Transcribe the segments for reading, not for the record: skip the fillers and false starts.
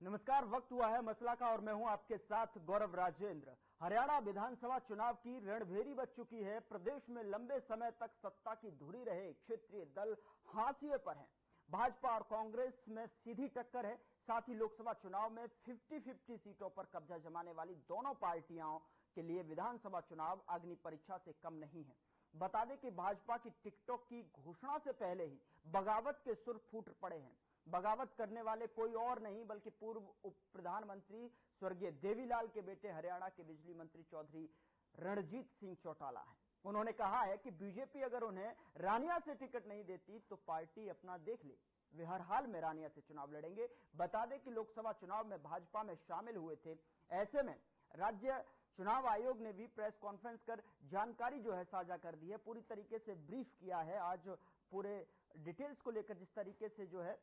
नमस्कार, वक्त हुआ है मसला का और मैं हूं आपके साथ गौरव राजेंद्र। हरियाणा विधानसभा चुनाव की रणभेरी बज चुकी है। प्रदेश में लंबे समय तक सत्ता की धुरी रहे क्षेत्रीय दल हाशिए पर हैं। भाजपा और कांग्रेस में सीधी टक्कर है। साथ ही लोकसभा चुनाव में 50-50 सीटों पर कब्जा जमाने वाली दोनों पार्टियों के लिए विधानसभा चुनाव अग्नि परीक्षा से कम नहीं है। बता दें कि भाजपा की टिकटों की घोषणा से पहले ही बगावत के सुर फूट पड़े हैं। बगावत करने वाले कोई और नहीं बल्कि पूर्व उप प्रधानमंत्री स्वर्गीय देवीलाल के बेटे हरियाणा के बिजली मंत्री चौधरी रणजीत सिंह चौटाला हैं। उन्होंने कहा है कि बीजेपी अगर उन्हें रानिया से टिकट नहीं देती तो पार्टी अपना देख ले। वे हर हाल में रानिया से चुनाव लड़ेंगे। बता दें कि लोकसभा चुनाव में भाजपा में शामिल हुए थे। ऐसे में राज्य चुनाव आयोग ने भी प्रेस कॉन्फ्रेंस कर जानकारी जो है साझा कर दी है, पूरी तरीके से ब्रीफ किया है। आज पूरे डिटेल्स को लेकर जिस तरीके से जो है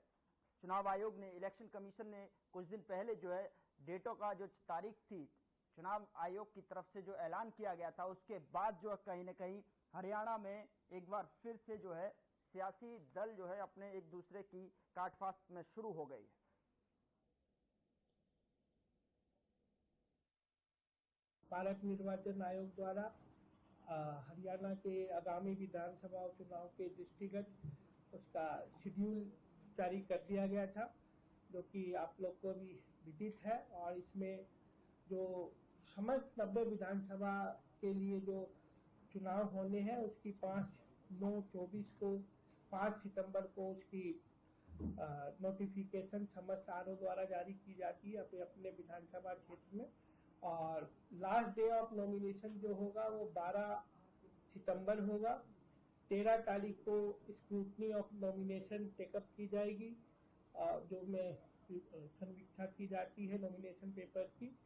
चुनाव आयोग ने, इलेक्शन कमीशन ने कुछ दिन पहले जो है डेटों का जो तारीख थी चुनाव आयोग की तरफ से जो ऐलान किया गया था, उसके बाद जो कहीं ना कहीं हरियाणा में एक बार फिर से जो है सियासी दल जो है अपने एक दूसरे की काटफास्ट में शुरू हो गई है। भारत निर्वाचन आयोग द्वारा हरियाणा के आगामी विधानसभा चुनाव के दृष्टिगत उसका शेड्यूल जारी कर दिया गया था, जो कि आप लोग को भी विदित है। और इसमें जो समस्त 90 विधानसभा के लिए जो चुनाव होने हैं उसकी 5/9/24 को 5 सितंबर को उसकी नोटिफिकेशन समस्त आरओ द्वारा जारी की जाती है अपने विधानसभा क्षेत्र में। और लास्ट डे ऑफ नॉमिनेशन जो होगा वो 12 सितंबर होगा। 13 तारीख को स्क्रूटनी ऑफ नॉमिनेशन टेकअप की जाएगी, जो में समीक्षा की जाती है नॉमिनेशन पेपर की।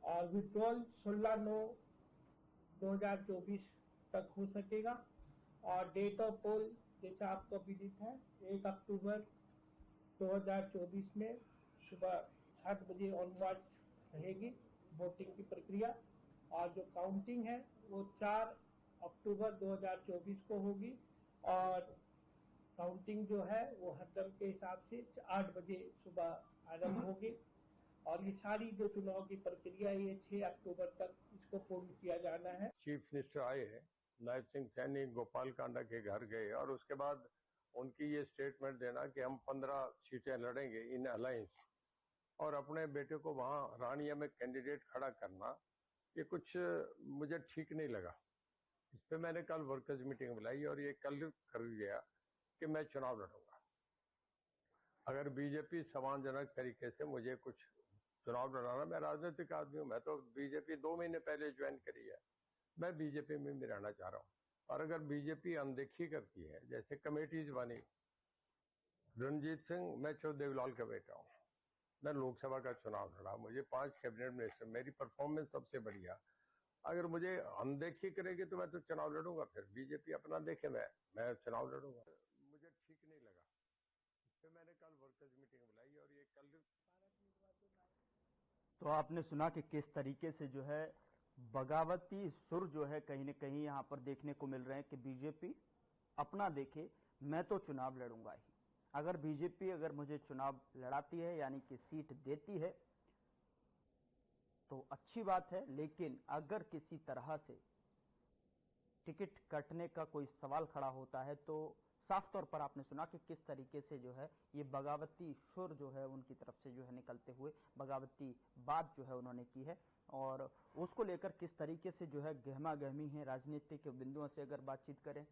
और विड्रॉल 16/9/2024 तक हो सकेगा। और डेट ऑफ पोल जैसा आपको विदित है 1 अक्टूबर 2024 में सुबह 7 बजे ऑनवर्ड्स रहेगी वोटिंग की प्रक्रिया। और जो काउंटिंग है वो 4 अक्टूबर 2024 को होगी। और काउंटिंग जो है वो हरदम के हिसाब से 8 बजे सुबह आरंभ होगी। और ये सारी जो चुनाव की प्रक्रिया ये 6 अक्टूबर तक इसको पूर्ण किया जाना है। चीफ मिनिस्टर आए, नायब सिंह सैनी गोपाल कांडा के घर गए और उसके बाद उनकी ये स्टेटमेंट देना कि हम 15 सीटें लड़ेंगे इन अलायंस, और अपने बेटे को वहां रानिया में कैंडिडेट खड़ा करना, ये कुछ मुझे ठीक नहीं लगा। इस पे मैंने कल वर्कर्स मीटिंग बुलाई और ये कल कर गया कि मैं चुनाव लड़ूंगा। अगर बीजेपी सम्मानजनक तरीके से मुझे कुछ चुनाव लड़ाना, मैं राजनीतिक आदमी हूं, मैं तो बीजेपी 2 महीने पहले ज्वाइन करी है, मैं बीजेपी में भी रहना चाह रहा हूं। और अगर बीजेपी अनदेखी करती है, जैसे कमेटीज बनी, रणजीत सिंह, मैं चौधरी देवीलाल का बेटा हूं, मैं लोकसभा का चुनाव लड़ा, मुझे 5 कैबिनेट मिनिस्टर, मेरी परफॉर्मेंस सबसे बढ़िया। अगर मुझे अनदेखी करेगी तो मैं तो चुनाव लड़ूंगा। फिर बीजेपी अपना देखे, मैं चुनाव लड़ूंगा। मुझे ठीक नहीं लगा। इस पे मैंने कल वर्कर्स मीटिंग बुलाई और ये कल तो आपने सुना कि किस तरीके से जो है बगावती सुर जो है कहीं न कहीं यहां पर देखने को मिल रहे हैं कि बीजेपी अपना देखे, मैं तो चुनाव लड़ूंगा ही। अगर बीजेपी अगर मुझे चुनाव लड़ाती है यानी कि सीट देती है तो अच्छी बात है, लेकिन अगर किसी तरह से टिकट कटने का कोई सवाल खड़ा होता है तो साफ तौर पर आपने सुना कि किस तरीके से जो है ये बगावती सुर जो है उनकी तरफ से जो है निकलते हुए बगावती बात जो है उन्होंने की है। और उसको लेकर किस तरीके से जो है गहमा गहमी है राजनीति के बिंदुओं से अगर बातचीत करें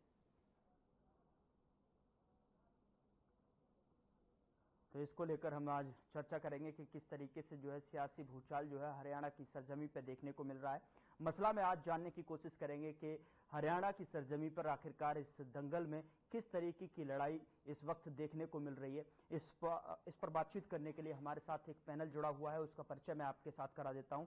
तो इसको लेकर हम आज चर्चा करेंगे कि किस तरीके से जो है सियासी भूचाल जो है हरियाणा की सरजमी पर देखने को मिल रहा है। मसला में आज जानने की कोशिश करेंगे कि हरियाणा की सरजमी पर आखिरकार इस दंगल में किस तरीके की लड़ाई इस वक्त देखने को मिल रही है। इस पर बातचीत करने के लिए हमारे साथ एक पैनल जुड़ा हुआ है, उसका परिचय मैं आपके साथ करा देता हूं।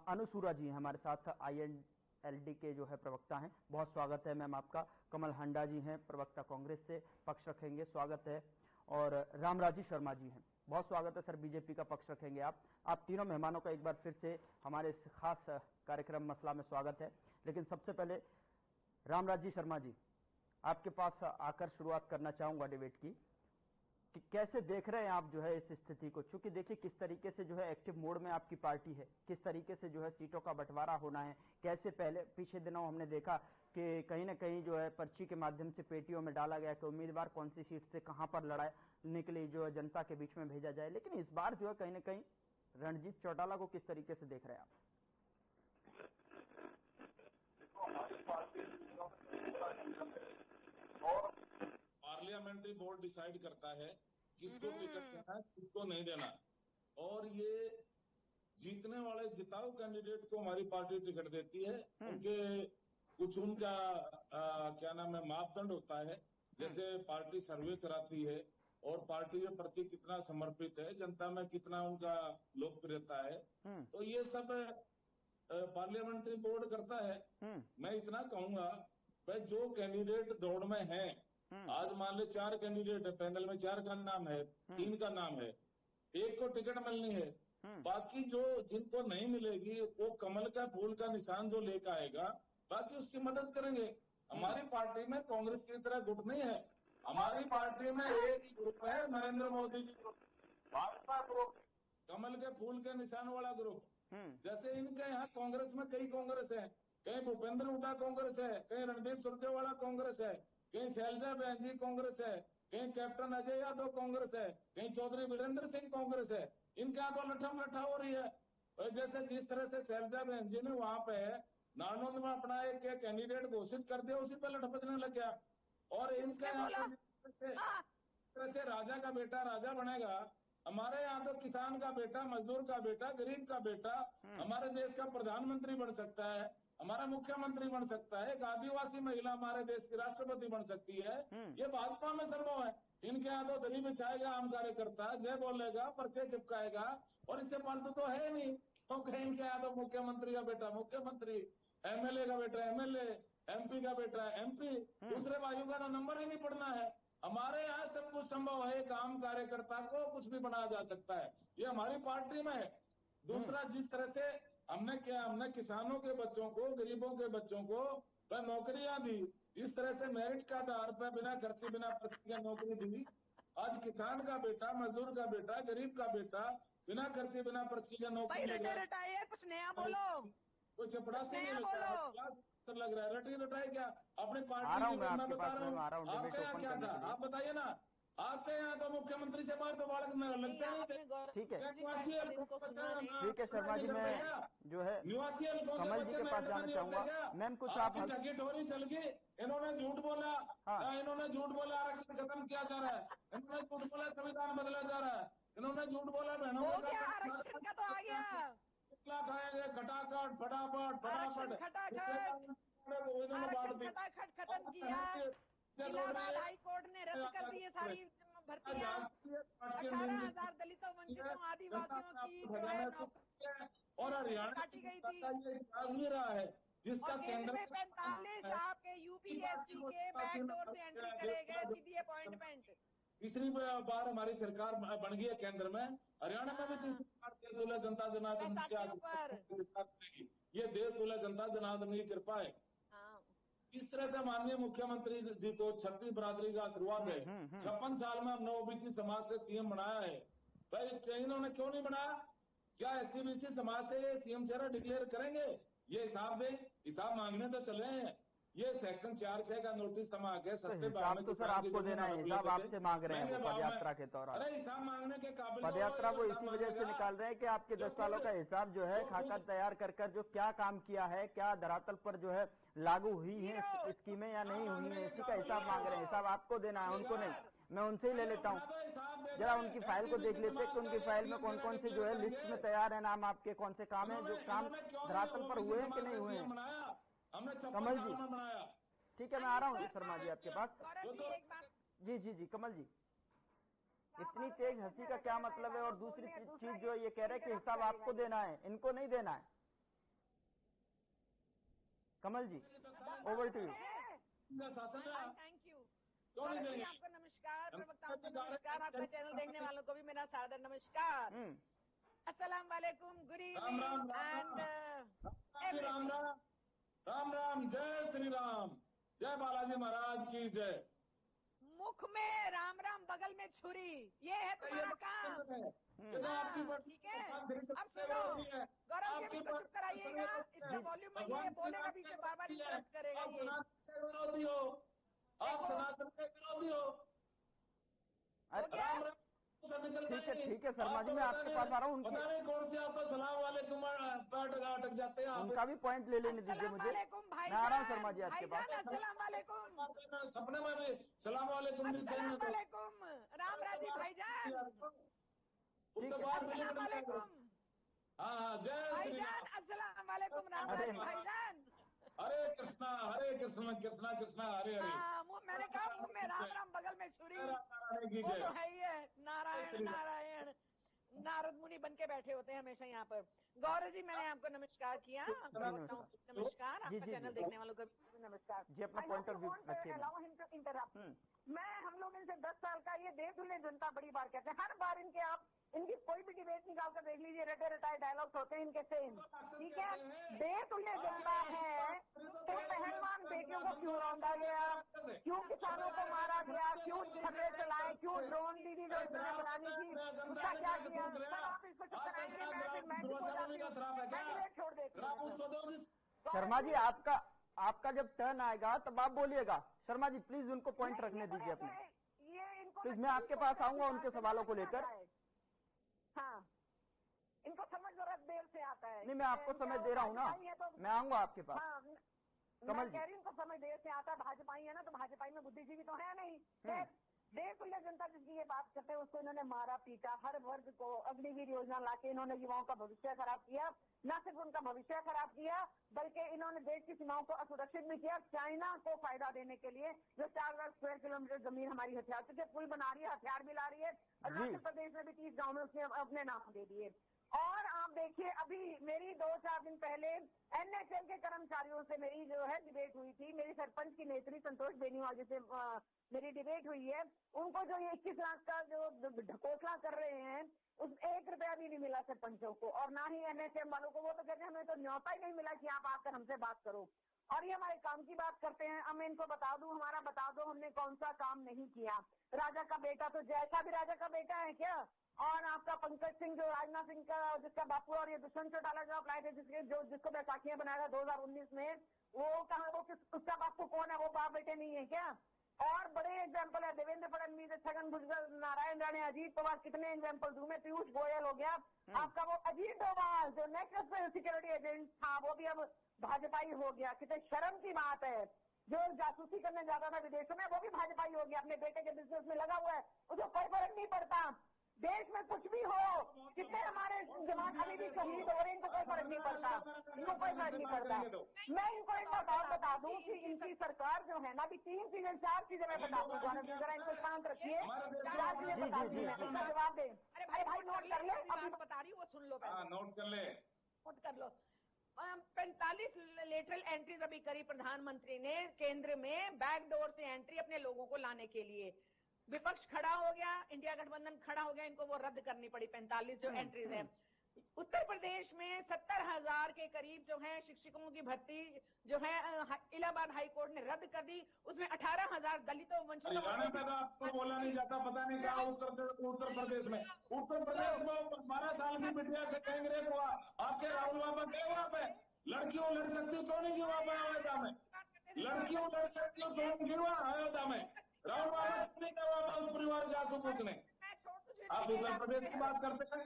अनुसूरा जी हमारे साथ INLD के जो है प्रवक्ता हैं, बहुत स्वागत है मैम आपका। कमल हंडा जी हैं, प्रवक्ता कांग्रेस से, पक्ष रखेंगे, स्वागत है। और रामराजी शर्मा जी हैं, बहुत स्वागत है सर, बीजेपी का पक्ष रखेंगे आप तीनों मेहमानों का एक बार फिर से हमारे इस खास कार्यक्रम मसला में स्वागत है। लेकिन सबसे पहले रामराजी शर्मा जी, आपके पास आकर शुरुआत करना चाहूंगा डिबेट की कि कैसे देख रहे हैं आप जो है इस स्थिति को? चूंकि देखिए किस तरीके से जो है एक्टिव मोड में आपकी पार्टी है, किस तरीके से जो है सीटों का बंटवारा होना है, कैसे पहले पिछले दिनों हमने देखा कि कहीं ना कहीं जो है पर्ची के माध्यम से पेटियों में डाला गया कि उम्मीदवार कौन सी सीट से कहां पर लड़ाने के लिए जो है जनता के बीच में भेजा जाए, लेकिन इस बार जो है कहीं ना कहीं रणजीत चौटाला को किस तरीके से देख रहे हैं आप? और पार्लियामेंट्री बोर्ड डिसाइड करता है किसको टिकट देना है, किसको नहीं देना, और ये जीतने वाले जिताऊ कैंडिडेट को हमारी पार्टी टिकट देती है। उनके कुछ उनका क्या नाम है मापदंड होता है, जैसे पार्टी सर्वे कराती है और पार्टी के प्रति कितना समर्पित है, जनता में कितना उनका लोकप्रियता है, तो ये सब पार्लियामेंट्री बोर्ड करता है। मैं इतना कहूंगा भाई जो कैंडिडेट दौड़ में है, आज मान ले 4 कैंडिडेट है, पैनल में 4 का नाम है, 3 का नाम है, एक को टिकट मिलनी है, बाकी जो जिनको नहीं मिलेगी वो कमल का फूल का निशान जो लेकर आएगा, बाकी उसकी मदद करेंगे। हमारी पार्टी में कांग्रेस की तरह गुट नहीं है, हमारी पार्टी में एक ही ग्रुप है, नरेंद्र मोदी जी ग्रुप, भाजपा ग्रुप, कमल के फूल के निशान वाला ग्रुप। जैसे इनके यहाँ कांग्रेस में कई कांग्रेस है, कहीं भूपेंद्र हुड्डा कांग्रेस है, कहीं रणदीप सुरजेवाला कांग्रेस है, कहीं शैलजा बहन जी कांग्रेस है, कहीं कैप्टन अजय यादव कांग्रेस है, कहीं चौधरी वीरेंद्र सिंह कांग्रेस है। इनके यहाँ तो लठम लठा हो रही है। और जैसे जिस तरह से शैलजा बहन जी ने वहां पे नानौंद में अपना एक कैंडिडेट घोषित कर दिया, उसी पर लठ बजने लग गया। और इनके यहाँ तरह से राजा का बेटा राजा बनेगा, हमारे यहाँ तो किसान का बेटा, मजदूर का बेटा, गरीब का बेटा हमारे देश का प्रधानमंत्री बन सकता है, हमारा मुख्यमंत्री बन सकता है, एक आदिवासी महिला हमारे देश की राष्ट्रपति बन सकती है। ये भाजपा में संभव है। इनके यहाँ तो दरी बिछाएगा आम कार्यकर्ता, जय बोलेगा, पर्चे चिपकाएगा, और इससे फालतू तो है नहीं। क्योंकि इनके यहाँ तो मुख्यमंत्री का बेटा मुख्यमंत्री, एमएलए का बेटा एमएलए, एमपी का बेटा एमपी, दूसरे भाइयों का तो नंबर ही नहीं पड़ना है। हमारे यहाँ सब कुछ संभव है, एक आम कार्यकर्ता को कुछ भी बनाया जा सकता है, ये हमारी पार्टी में है। दूसरा, जिस तरह से हमने किसानों के बच्चों को, गरीबों के बच्चों को नौकरियां दी, जिस तरह से मेरिट के आधार पर बिना खर्चे बिना पर्ची की नौकरी दी, आज किसान का बेटा, मजदूर का बेटा, गरीब का बेटा बिना खर्चे बिना पर्ची का नौकरी लग रहा है। कुछ नया बोलो, कोई चपड़ासी नहीं लग रहा है, लग रहा है रटी रटाई क्या अपनी पार्टी की। मैं बता रहा हूँ आपके यहाँ क्या था, आप बताइए ना। आपके यहाँ तो मुख्यमंत्री से बार तो बालक लगता नहीं। ठीक है ठीक है शर्मा जी, मैं जो है निवासी कमल जी के पास जाना चाहूंगा। मैम कुछ आप ठगी ठोरी चल गई, इन्होंने झूठ बोला, इन्होंने झूठ बोला आरक्षण खत्म किया जा रहा है, इन्होंने झूठ बोला संविधान बदला जा रहा है, इन्होंने झूठ बोला बहनों आरक्षण का तो आ गया, खाएंगे खटाखट फटाफट खटाखट खत्म किया। इलाहाबाद हाई कोर्ट ने रद्द कर दी सारी भर्तियां। 18,000 दलितों, वंचितों, आदिवासियों की जो है नौकरी और हरियाणा काटी गई थी। भी रहा है जिसका केंद्र में 45 आपके यूपीएससी के बैकडोर से एंट्री करे गए, सीधी अपॉइंटमेंट। तीसरी बार हमारी सरकार बन गई है केंद्र में, हरियाणा में भी तीसरी बार जनता जनार्दन की ये देश तुल्य जनता जनार्दन की कृपा है। इस तरह से माननीय मुख्यमंत्री जी को छत्तीस बरादरी का आशीर्वाद है। 56 साल में हमने ओबीसी समाज से सीएम बनाया है। भाई इन्होंने क्यों नहीं बनाया? क्या एससी-बीसी समाज से सीएम चेहरा डिक्लेयर करेंगे? ये हिसाब दें, हिसाब मांगने तो चले हैं। ये सेक्शन 4(6) का नोटिस थमा के हिसाब तो सर आपको देना है, हिसाब आपसे मांग रहे हैं पद यात्रा के दौरान। अरे हिसाब मांगने के काबिल पद यात्रा को इसी वजह से निकाल रहे हैं कि आपके 10 सालों का हिसाब जो है खाका तैयार कर जो क्या काम किया है, क्या धरातल पर जो है लागू हुई है स्कीमें या नहीं हुई है, इसी का हिसाब मांग रहे हैं। हिसाब आपको देना है, उनको नहीं। मैं उनसे ही ले लेता हूँ, जरा उनकी फाइल को देख लेते हैं कि उनकी फाइल में कौन कौन से जो है लिस्ट में तैयार है नाम आपके, कौन से काम है जो काम धरातल पर हुए हैं कि नहीं हुए हैं। कमल जी ठीक है, मैं आ रहा हूँ शर्मा जी आपके पास। जी जी जी कमल जी, इतनी तेज हंसी का क्या मतलब है? और दूसरी चीज जो ये कह रहे हैं कि हिसाब आपको देना है, इनको नहीं देना है। Kamal ji over to you. Thank you. आपको नमस्कार, प्रवक्ताओं को नमस्कार, आपका चैनल देखने वालों को भी मेरा सादर नमस्कार। अस्सलाम वालेकुम, good evening and Ram Ram, जय श्री राम, जय बालाजी महाराज की जय। मुख में राम राम बगल में छुरी, ये है तुम्हारा काम। ठीक है, अब सुनो, गौरव जी इसको चुप कराइएगा, इसका वॉल्यूम ये बोलेगा बीच में बार बार इंटरप्ट करेगा ये। विरोधी हो आप, सनातन के विरोधी हो। ठीक है शर्मा जी, मैं आपके पास आ रहा हूँ। पता नहीं कौन से आपका सलाम वालेकुम अटक जाते हैं। उनका भी पॉइंट ले लेने दीजिए मुझे, मैं आ रहा हूँ शर्मा जी आपके पास। अस्सलाम वालेकुम, सपने में भी सलाम वालेकुम, अस्सलाम वालेकुम, राम राजी भाईजान, अस्सलाम वालेकुम। हाँ, जय भाईजान, अस्सलाम वालेकुम, राम राजी भाईजान। हरे कृष्णा कृष्णा कृष्णा हरे हरे। मैंने कहा मुंह में राम राम बगल में छुरी, वो तो है ही है। नारायण नारायण, नारद मुनि बन के बैठे होते हैं हमेशा यहाँ पर। गौरव जी मैंने आपको नमस्कार किया, नमस्कार, आपका चैनल देखने वालों को भी नमस्कार जी। अपना पॉइंट ऑफ व्यू रखिए। मैं हम लोग इनसे 10 साल का ये देवतुल्य जनता बड़ी बार कहते हैं, हर बार इनके आप इनकी कोई भी डिबेट निकाल कर देख लीजिए, रटे रटाए डायलॉग्स होते हैं इनके सेम। ठीक है, देवतुल्य जनता है तो पहलवान बेटियों को क्यों रौंदा गया, क्यों किसानों को मारा गया, क्यों छर्रे चलाए, क्यों ड्रोन दीदी जो इन्होंने बनानी थी उसका क्या किया। सर आप इसको चुप कराएंगे, मैं फिर मैं डिबेट छोड़ देती हूँ। शर्मा जी आपका जब टर्न आएगा तब आप बोलिएगा। शर्मा जी प्लीज उनको पॉइंट रखने दीजिए अपने। प्लीज मैं आपके पास आऊंगा उनके सवालों को लेकर। हाँ, इनको समझ जरा देर से आता है। नहीं, मैं आपको समझ दे रहा हूँ ना, मैं आऊंगा आपके पास। हाँ, मैं कह रही हूँ उनको समझ देर से आता है। भाजपाई है ना, तो भाजपाई में बुद्धिजीवी तो है नहीं। देवतुल्य जनता जिसकी ये बात करते हैं उसको इन्होंने मारा पीटा, हर वर्ग को अग्निवीर योजना लाके इन्होंने युवाओं का भविष्य खराब किया। न सिर्फ उनका भविष्य खराब किया बल्कि इन्होंने देश की सीमाओं को असुरक्षित भी किया, चाइना को फायदा देने के लिए, जो 4 लाख स्क्वायर किलोमीटर जमीन हमारी हथियार से पुल बना रही है, हथियार भी ला रही है। अरुणाचल प्रदेश में भी 30 गाँव में उसने अपने नाम दे दिए। और आप देखिए, अभी मेरी 2-4 दिन पहले एनएचएम के कर्मचारियों से मेरी जो है डिबेट हुई थी। मेरी सरपंच की नेत्री संतोष बेनीवाल जी से मेरी डिबेट हुई है। उनको जो ये 21 लाख का जो ढकोसला कर रहे हैं, उस 1 रुपया भी नहीं मिला सरपंचों को, और ना ही एनएचएम वालों को। वो तो कहते हैं हमें तो न्योता ही नहीं मिला कि आप आकर हमसे बात करो। और ये हमारे काम की बात करते हैं। अब मैं इनको बता दूं, हमारा बता दो हमने कौन सा काम नहीं किया। राजा का बेटा तो जैसा भी राजा का बेटा है क्या? और आपका पंकज सिंह जो राजनाथ सिंह का जिसका बापू और ये दुष्यंत चौटाला जो आप लाए थे, जिसको बैसाखियां बनाया 2019 में, वो कहा, वो उसका बापू कौन है? वो बाप बेटे नहीं है क्या? और बड़े एग्जाम्पल है, देवेंद्र फडणवीस, छगन भुजबल, नारायण राणे, अजीत पवार, कितने एग्जाम्पल दूं मैं? पीयूष गोयल हो गया आपका, वो अजीत डोभाल जो नेक्स्ट सिक्योरिटी एजेंट था वो भी अब भाजपाई हो गया। कितने शर्म की बात है। जो जासूसी करने जाता था विदेशों में वो भी भाजपाई हो गया, अपने बेटे के बिजनेस में लगा हुआ है, उसको कोई फर्क नहीं पड़ता। देश में कुछ भी हो, कितने हमारे जवान अभी भी शहीद हो रहे हैं, इनको कोई फर्क नहीं पड़ता, इनको कोई फर्क नहीं पड़ता। मैं इनको एक बात बता दूं कि इनकी सरकार जो है ना, अभी 3 चीजें 4 चीजें मैं बता दूं, जरा इनको शांत रखिए, 4 चीजें बता दूं, इसका जवाब दे। अरे भाई नोट कर ले, अभी बता रही हूँ, वो सुन लो पहले, नोट कर ले, नोट कर लो। 45 लेटरल एंट्रीज अभी करी प्रधानमंत्री ने केंद्र में, बैकडोर से एंट्री अपने लोगों को लाने के लिए। विपक्ष खड़ा हो गया, इंडिया गठबंधन खड़ा हो गया, इनको वो रद्द करनी पड़ी 45 जो एंट्रीज है। उत्तर प्रदेश में 70,000 के करीब जो है शिक्षकों की भर्ती जो है इलाहाबाद हाई कोर्ट ने रद्द कर दी। उसमें 18,000 दलितों वंचितों आपको बोला नहीं जाता, पता नहीं कहा उत्तर प्रदेश में 12 साल की बिटिया से गैंगरेप हुआ, आपके राहुल बाबा गए वहां पे? लड़कियों लड़ सकती क्यों नहीं क्यों वहां पे अयोध्या में? लड़कियों लड़ सकती हो क्यों नहीं हुआ अयोध्या में? राहुल बाबा नहीं गए वहां पे उस परिवार के आंसू पूछने। आप उत्तर प्रदेश की बात करते हैं।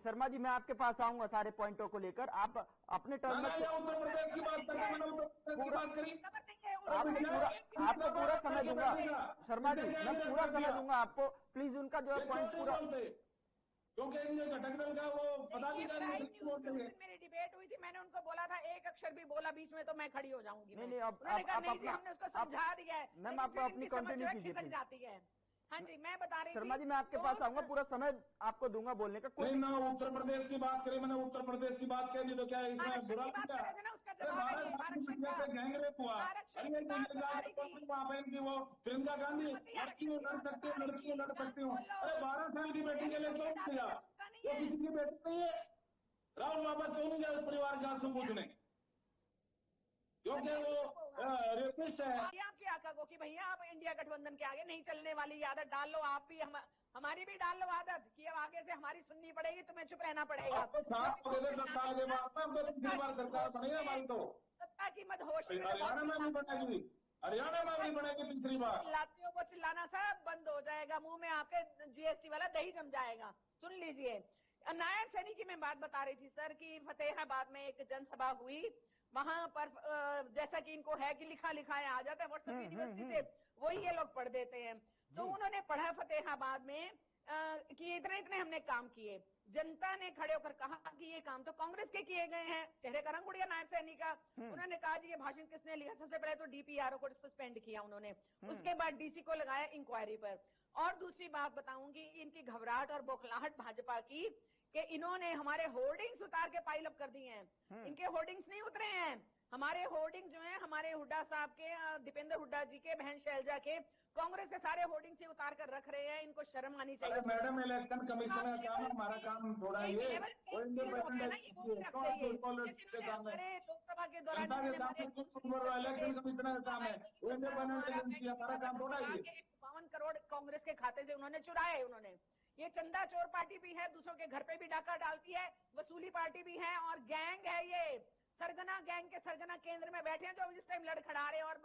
शर्मा जी मैं आपके पास आऊंगा सारे पॉइंटों को लेकर। आप अपने टर्न में उत्तर प्रदेश की बात करते, मैंने उत्तर प्रदेश की बात करी। आपको पूरा समय दूंगा शर्मा जी, मैं पूरा समय दूंगा आपको। प्लीज उनका जो है पॉइंट पूरा, क्योंकि ये घटक दल का वो पदाधिकारी मेरी डिबेट हुई थी, मैंने उनको बोला था एक अक्षर भी बोला बीच में तो मैं खड़ी हो जाऊंगी। नहीं, उन्होंने कहा नहीं जी, हमने उसको समझा दिया है। मैम आप अपनी कंटिन्यू कीजिए खिसक जाती है। हाँ जी, मैं बता रही थी शर्मा जी, मैं आपके पास आऊंगा, पूरा समय आपको दूंगा बोलने का। कोई ना उत्तर प्रदेश की बात करें, मैंने उत्तर प्रदेश की बात कह दी तो क्या इसमें बुरा किया? 12 गैंगरेप हुआ, की वो प्रियंका गांधी लड़कियों लड़ सकती हूँ, लड़कियों लड़ सकती हूँ। अरे 12 साल की बेटी के लिए क्यों किया? वो किसी की बेटी नहीं है। राहुल बाबा क्यों नहीं गया उस परिवार का आंसू पूछने? क्योंकि वो रेपिस्ट है। आपकी आका को कि भैया आप इंडिया गठबंधन के आगे नहीं चलने वाली आदत डाल लो, आप भी हमारी भी डाल लो आदत कि अब आगे से हमारी सुननी पड़ेगी, तुम्हें चुप रहना पड़ेगा। सत्ता की मदहोश हरियाणा में भी बनेगी, हरियाणा में भी बनेगी तीसरी बार। चिल्लातियों को चिल्लाना सब बंद हो जाएगा, मुंह में आपके जीएसटी वाला दही जम जाएगा। सुन लीजिए, नायब सैनी की मैं बात बता रही थी सर कि फतेहाबाद में एक जनसभा हुई, वहां पर जैसा कि इनको है कि लिखा लिखाया आ जाता है, व्हाट्सएप यूनिवर्सिटी से वही ये लोग पढ़ देते हैं। तो उन्होंने पढ़ा फतेहाबाद में कि इतने इतने हमने काम किए। जनता ने खड़े होकर कहा कि ये काम तो कांग्रेस के किए गए हैं, चेहरे का रंग उड़ गया नायब सैनी का। उन्होंने कहा जी ये भाषण किसने लिखा? सबसे पहले तो डीपीआरओ को सस्पेंड किया उन्होंने, उसके बाद डीसी को लगाया इंक्वायरी पर। और दूसरी बात बताऊंगी, इनकी घबराहट और बौखलाहट भाजपा की कि इन्होंने हमारे होर्डिंग्स उतार के पाइल अप कर दिए हैं। इनके होर्डिंग्स नहीं उतरे हैं, हमारे होर्डिंग जो है हमारे हुड्डा साहब के, दीपेंद्र हुड्डा जी के, बहन शैलजा के, कांग्रेस के सारे होर्डिंग से उतार कर रख रहे हैं। इनको शर्म आनी चाहिए। मैडम इलेक्शन कमीशन का काम, हमारा काम थोड़ा ये लोकसभा के दौरान इलेक्शन कमीशन का काम है, वो इंडिपेंडेंट एजेंसी, हमारा काम थोड़ा ये। 52 करोड़ कांग्रेस के खाते से उन्होंने चुराए। उन्होंने ये चंदा चोर पार्टी भी है, दूसरों के घर पे भी डाका डालती है, वसूली पार्टी भी है और गैंग है। ये सरगना गैंग के सरगना केंद्र में बैठे हैं जो इस टाइम लड़खड़ा रहे और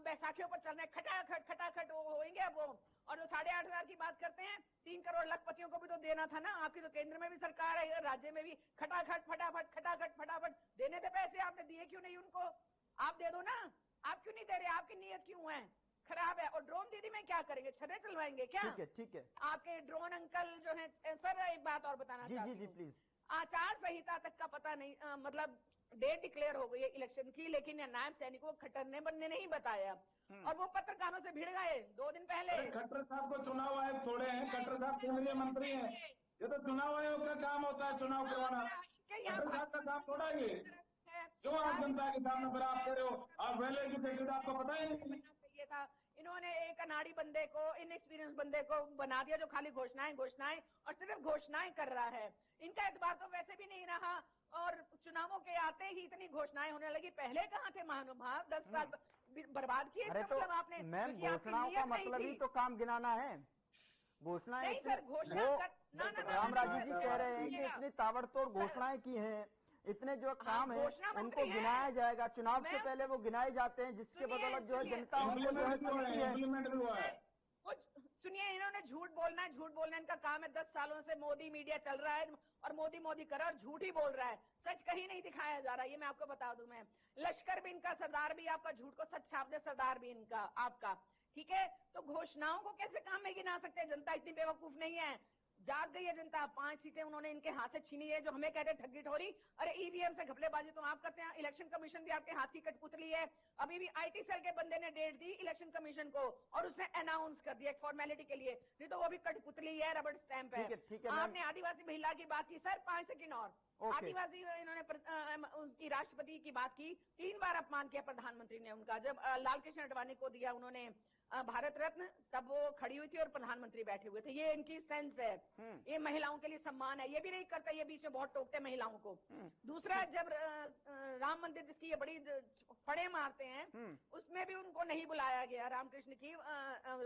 बैसाखियों पर चल रहे हैं। खटाखट वो होंगे वो। और जो 8,500 की बात करते हैं, 3 करोड़ लखपतियों को भी तो देना था ना। आपकी तो केंद्र में भी सरकार है, राज्य में भी। खटाखट फटाफट देने थे पैसे, आपने दिए क्यों नहीं उनको? आप दे दो ना, आप क्यों नहीं दे रहे? आपकी नीयत क्यों है? खराब है। और ड्रोन दीदी में क्या करेंगे? छर्रे चलवाएंगे क्या? ठीक है। आपके ड्रोन अंकल जो है सर, एक बात और बताना चाहती हूँ। प्लीज। आचार संहिता तक का पता नहीं, मतलब डेट डिक्लेयर हो गई है इलेक्शन की, लेकिन नायब सैनिक को खट्टर बनने नहीं बताया और वो पत्रकारों से भिड़ गए 2 दिन पहले। खट्टर साहब को चुनाव आयोग थोड़े हैं, खट्टर साहब केंद्रीय मंत्री हैं। ये तो चुनाव आयोग का काम होता है, चुनाव करवाना। खट्टर साहब का काम थोड़ा है। क्यों आप जनता के सामने पर आप कह रहे हो? आप वेल एजुकेटेड, आपको पता ही नहीं चाहिए था। इन्होंने एक अनाड़ी बंदे को, इनएक्सपीरियंस बंदे को बना दिया जो खाली घोषणाएं और सिर्फ घोषणाएं कर रहा है। इनका एतबार तो वैसे भी नहीं रहा और चुनावों के आते ही इतनी घोषणाएं होने लगी। पहले कहाँ थे महानुभाव? 10 साल बर्बाद किए। अरे तो मतलब आपने मैम, घोषणाओं का मतलब ही तो काम गिनाना है। घोषणाएं राम राजू जी कह रहे हैं कि इतनी ताबड़तोड़ घोषणाएं की हैं, इतने जो काम है उनको गिनाया जाएगा। चुनाव से पहले वो गिनाए जाते हैं, जिसके बदौलत जो है जनता उनको जो है चुनती है। सुनिए, इन्होंने झूठ बोलना है, झूठ बोलना इनका काम है। 10 सालों से मोदी मीडिया चल रहा है और मोदी कर रहा है और झूठ ही बोल रहा है, सच कहीं नहीं दिखाया जा रहा। ये मैं आपको बता दूं। मैं लश्कर भी इनका, सरदार भी आपका, झूठ को सच छाप दे सरदार भी इनका आपका। ठीक है, तो घोषणाओं को कैसे काम में गिना सकते हैं? जनता इतनी बेवकूफ नहीं है, जाग गई है जनता। 5 सीटें उन्होंने इनके हाथ से छीनी है, जो हमें कहते हैं ठगी ठोरी। अरे ईवीएम से घपलेबाजी तो आप करते हैं, इलेक्शन कमीशन भी आपके हाथ की कठपुतली है। अभी भी आईटी सेल के बंदे ने डेट दी इलेक्शन कमीशन को और उसने अनाउंस कर दिया एक फॉर्मेलिटी के लिए, नहीं तो वो भी कठपुतली है, रबड़ स्टैंप है। आपने आदिवासी महिला की बात की सर, 5 सेकंड और। आदिवासी इन्होंने उनकी राष्ट्रपति की बात की, 3 बार अपमान किया प्रधानमंत्री ने उनका। जब लाल कृष्ण आडवाणी को दिया उन्होंने भारत रत्न, तब वो खड़ी हुई थी और प्रधानमंत्री बैठे हुए थे। ये इनकी सेंस है, ये महिलाओं के लिए सम्मान है। ये भी नहीं करता, ये बीच में बहुत टोकते महिलाओं को। दूसरा, जब राम मंदिर जिसकी ये बड़ी फड़े मारते हैं, उसमें भी उनको नहीं बुलाया गया। रामकृष्ण की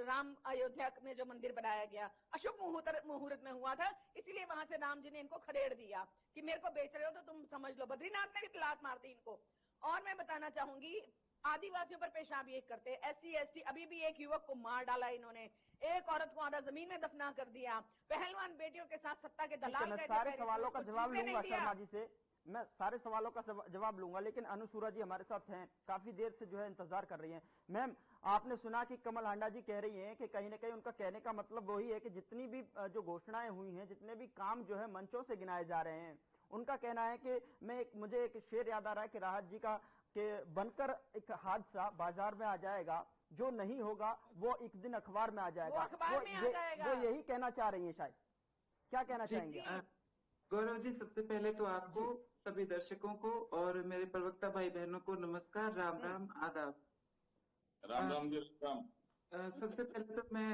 राम अयोध्या में जो मंदिर बनाया गया, अशुभ मुहूर्त में हुआ था, इसीलिए वहां से राम जी ने इनको खदेड़ दिया कि मेरे को बेच रहे हो तो तुम समझ लो। बद्रीनाथ में भी तलाक मारती इनको। और मैं बताना चाहूंगी, आदिवासियों पर पेशाब ये करते, SC ST। अभी भी एक युवक को मार डाला इन्होंने, एक औरत को आधा जमीन में दफना कर दिया। पहलवान बेटियों के साथ सत्ता के दलाल। मैं सारे सवालों का जवाब लूंगा शर्मा जी से, मैं सारे सवालों का जवाब लूंगा, लेकिन अनुसूरा जी हमारे साथ हैं, काफी देर से जो है इंतजार कर रही हैं। मैम, आपने सुना कि कमल हांडा जी कह रही हैं कि कहीं ना कहीं उनका कहने का मतलब वही है कि जितनी भी जो घोषणाएं हुई हैं, जितने भी काम जो है मंचों से गिनाए जा रहे हैं, उनका कहना है कि मुझे एक शेर याद आ रहा है कि राहत जी का, कि बनकर एक हादसा बाजार में आ जाएगा, जो नहीं होगा वो एक दिन अखबार में आ जाएगा। वो यही कहना चाह रही है शायद। क्या कहना चाहेंगे? गौरव जी, सबसे पहले तो आपको, सभी दर्शकों को और मेरे प्रवक्ता भाई बहनों को नमस्कार, राम राम, आदाब। राम राम जी, राम। सबसे पहले तो मैं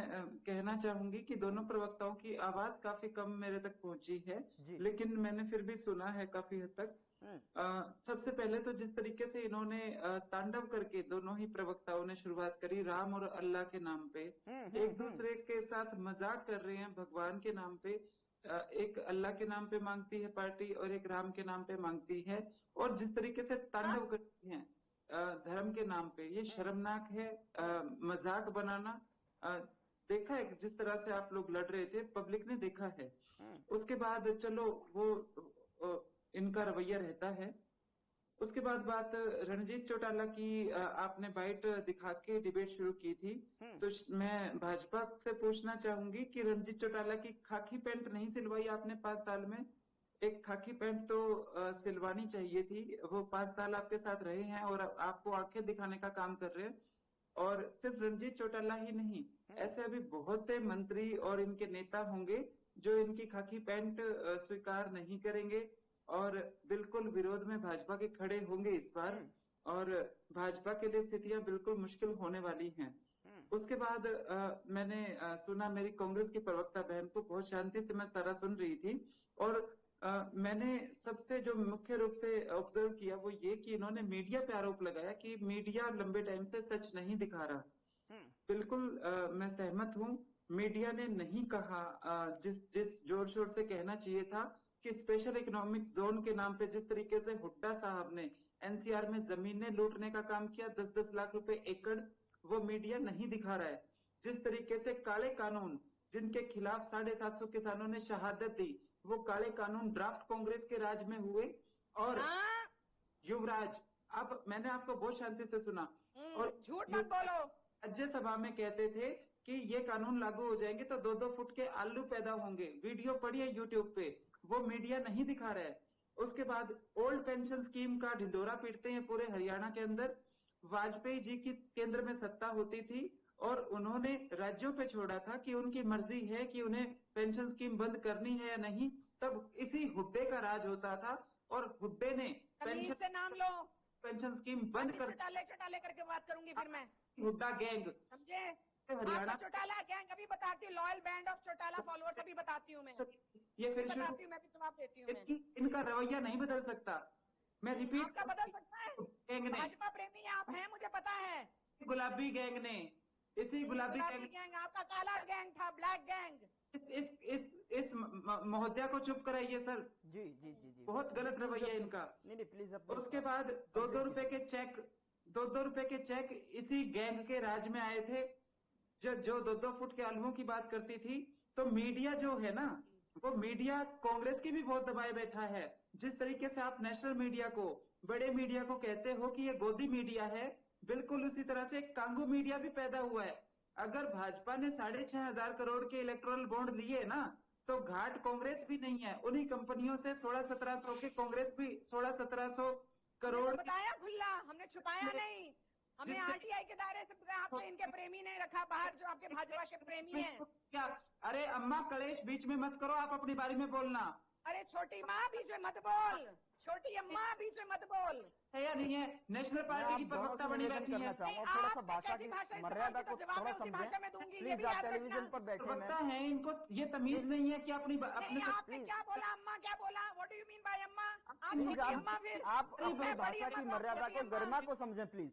कहना चाहूंगी कि दोनों प्रवक्ताओं की आवाज काफी कम मेरे तक पहुंची है, लेकिन मैंने फिर भी सुना है काफी हद तक। सबसे पहले तो जिस तरीके से इन्होंने तांडव करके दोनों ही प्रवक्ताओं ने शुरुआत करी राम और अल्लाह के नाम पे, एक दूसरे के साथ मजाक कर रहे हैं भगवान के नाम पे। एक अल्लाह के नाम पे मांगती है पार्टी और एक राम के नाम पे मांगती है, और जिस तरीके से तांडव करती हैं धर्म के नाम पे, ये शर्मनाक है। मजाक बनाना देखा है जिस तरह से आप लोग लड़ रहे थे, पब्लिक ने देखा है। उसके बाद चलो वो इनका रवैया रहता है। उसके बाद बात रणजीत चौटाला की, आपने बाइट दिखा के डिबेट शुरू की थी, तो मैं भाजपा से पूछना चाहूंगी कि रणजीत चौटाला की खाकी पैंट नहीं सिलवाई आपने 5 साल में? एक खाकी पैंट तो सिलवानी चाहिए थी। वो 5 साल आपके साथ रहे हैं और आपको आंखें दिखाने का काम कर रहे हैं। और सिर्फ रणजीत चौटाला ही नहीं, ऐसे अभी बहुत से मंत्री और इनके नेता होंगे जो इनकी खाकी पैंट स्वीकार नहीं करेंगे और बिल्कुल विरोध में भाजपा के खड़े होंगे इस बार, और भाजपा के लिए स्थितियां बिल्कुल मुश्किल होने वाली हैं। उसके बाद मैंने सुना, मेरी कांग्रेस की प्रवक्ता बहन को बहुत शांति से मैं सारा सुन रही थी, और मैंने सबसे जो मुख्य रूप से ऑब्जर्व किया वो ये कि इन्होंने मीडिया पे आरोप लगाया कि मीडिया लंबे टाइम से सच नहीं दिखा रहा। बिल्कुल मैं सहमत हूँ, मीडिया ने नहीं कहा जिस जोर शोर से कहना चाहिए था कि स्पेशल इकोनॉमिक जोन के नाम पे जिस तरीके से हुड्डा साहब ने एनसीआर में जमीनें लूटने का काम किया, 10-10 लाख रुपए एकड़, वो मीडिया नहीं दिखा रहा है। जिस तरीके से काले कानून जिनके खिलाफ 750 किसानों ने शहादत दी, वो काले कानून ड्राफ्ट कांग्रेस के राज में हुए। और युवराज, अब मैंने आपको बहुत शांति से सुना, और झूठ मत बोलो। राज्यसभा में कहते थे कि ये कानून लागू हो जाएंगे तो 2-2 फुट के आलू पैदा होंगे। वीडियो पड़ी है यूट्यूब पे, वो मीडिया नहीं दिखा रहा है। उसके बाद ओल्ड पेंशन स्कीम का ढिंडोरा पीटते हैं पूरे हरियाणा के अंदर। वाजपेयी जी की केंद्र में सत्ता होती थी और उन्होंने राज्यों पे छोड़ा था कि उनकी मर्जी है कि उन्हें पेंशन स्कीम बंद करनी है या नहीं, तब इसी हुड्डे का राज होता था और हुड्डे ने पेंशन से नाम लो, पेंशन स्कीम बंद कर, चौटाले करके बात करूंगी फिर मैं। हुड्डा गैंग, समझे? हरियाणा चौटाला गैंग अभी बताती हूँ, loyal band of Chautala followers अभी बताती हूँ मैं। ये फिर बताती हूँ, मैं भी जवाब देती हूँ। इनका रवैया नहीं बदल सकता। मैं रिपीट, आपका बदल सकता है? गैंग ने, भाजपा प्रेमी आप हैं, मुझे पता है। गुलाबी गैंग ने, इसी गुलाबी गैंग आपका काला गैंग था, ब्लैक गैंग। इस महोदया को चुप कराइए सर। जी जी जी जी, बहुत गलत रवैया इनका। नहीं प्लीज। उसके बाद 2-2 रुपए के चेक, 2-2 रुपए के चेक इसी गैंग के राज में आए थे, जो 2-2 फुट के आलुओं की बात करती थी। तो मीडिया जो है ना, वो मीडिया कांग्रेस की भी बहुत दबाए बैठा है। जिस तरीके से आप नेशनल मीडिया को, बड़े मीडिया को कहते हो कि ये गोदी मीडिया है, बिल्कुल उसी तरह से कांगो मीडिया भी पैदा हुआ है। अगर भाजपा ने 6,500 करोड़ के इलेक्टोरल बॉन्ड लिए ना, तो घाट कांग्रेस भी नहीं है। उन्हीं कंपनियों से 1600-1700 के कांग्रेस भी 1600-1700 करोड़ बताया खुला, हमने छुपाया नहीं। हमने आरटीआई के दायरे से आपके इनके प्रेमी नहीं रखा बाहर, जो आपके भाजपा के प्रेमी हैं। क्या? अरे अम्मा कलेश बीच में मत करो, आप अपनी बारी में बोलना। अरे छोटी माँ बीच में मत बोल, छोटी अम्मा बीच में मत बोल। है या नहीं है? नेशनल पार्टी की प्रवक्ता बनी बैठी है। थोड़ा सा भाषा की मर्यादा को थोड़ा समझें प्लीज। आप टेलीविजन पर बैठे प्रवक्ता हैं, इनको ये तमीज नहीं है कि अपनी आपने क्या बोला? अम्मा क्या बोला? What do you mean by अम्मा? आप अपनी भाषा की मर्यादा को, गरिमा को समझें प्लीज।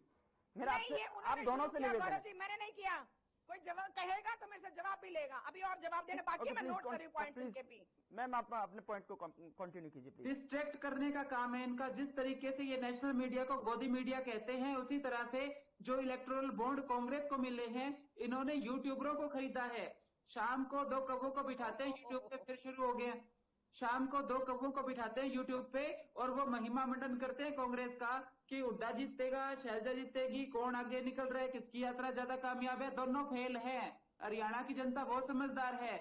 मेरा आपसे, आप दोनों से निवेदन है। मैंने नहीं किया। कोई जवाब कहेगा तो मेरे से जवाब भी लेगा। अभी और जवाब देने बाकी है, मैं नोट कर रही हूं पॉइंट्स इनके भी। मैम आप अपने पॉइंट को कंटिन्यू कीजिए प्लीज। डिस्ट्रैक्ट करने का काम है इनका। जिस तरीके से ये नेशनल मीडिया को गोदी मीडिया कहते हैं, उसी तरह से जो इलेक्टोरल बॉन्ड कांग्रेस को मिले हैं, इन्होंने यूट्यूबरों को खरीदा है। शाम को 2 कौवों को बिठाते हैं यूट्यूब पे, फिर शुरू हो गया। शाम को 2 कौवों को बिठाते हैं यूट्यूब पे और वो महिमा मंडन करते हैं कांग्रेस का कि हुड्डा जीतेगा, शैलजा जीतेगी, कौन आगे निकल रहा है, किसकी यात्रा ज्यादा कामयाब है। दोनों फेल है। हरियाणा की जनता बहुत समझदार है।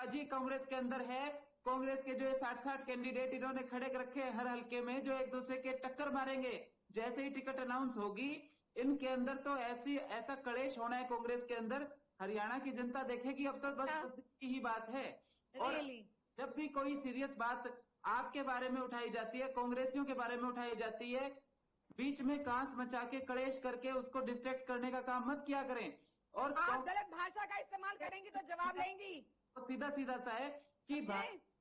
जी कांग्रेस के अंदर है। कांग्रेस के जो 60-60 कैंडिडेट इन्होंने खड़े कर रखे हैं हर हल्के में, जो एक दूसरे के टक्कर मारेंगे। जैसे ही टिकट अनाउंस होगी, इनके अंदर तो ऐसा कलेश होना है कांग्रेस के अंदर, हरियाणा की जनता देखेगी। अब तो बस की ही बात है। और जब भी कोई सीरियस बात आपके बारे में उठाई जाती है, कांग्रेसियों के बारे में उठाई जाती है, बीच में कांस मचा के कलेश करके उसको डिस्ट्रैक्ट करने का काम मत किया करें। और आप गलत भाषा का इस्तेमाल करेंगी तो जवाब लेंगी। सीधा सीधा सा है कि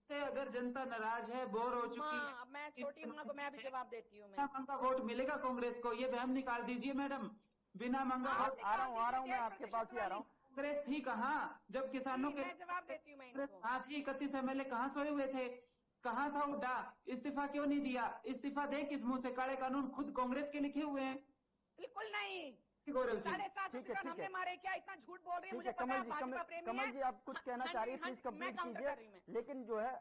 से अगर जनता नाराज है, बोर हो चुकी है, मैं छोटी माँ को मैं भी जवाब देती हूँ। मांगा वोट मिलेगा कांग्रेस को, ये वहम निकाल दीजिए मैडम। बिना मांगा वोट आ रहा हूँ मैं आपके पास ही आ रहा हूँ। कांग्रेस थी कहाँ जब किसानों के? मैं जवाब देती हूँ मैं इनको। हाँ थी, 31 MLA कहाँ सोए हुए थे? कहाँ था हुड्डा? इस्तीफा क्यों नहीं दिया? इस्तीफा दे किस मुंह से? काले कानून खुद कांग्रेस के लिखे हुए हैं। बिल्कुल नहीं। गौरव जी 750 किसान हमने मारे क्या? इतना झूठ बोल रही है, मुझे पता है भाजपा प्रेमी है। कमल जी आप कुछ कहना चाह रही है, प्लीज कंप्लीट कीजिए, लेकिन जो है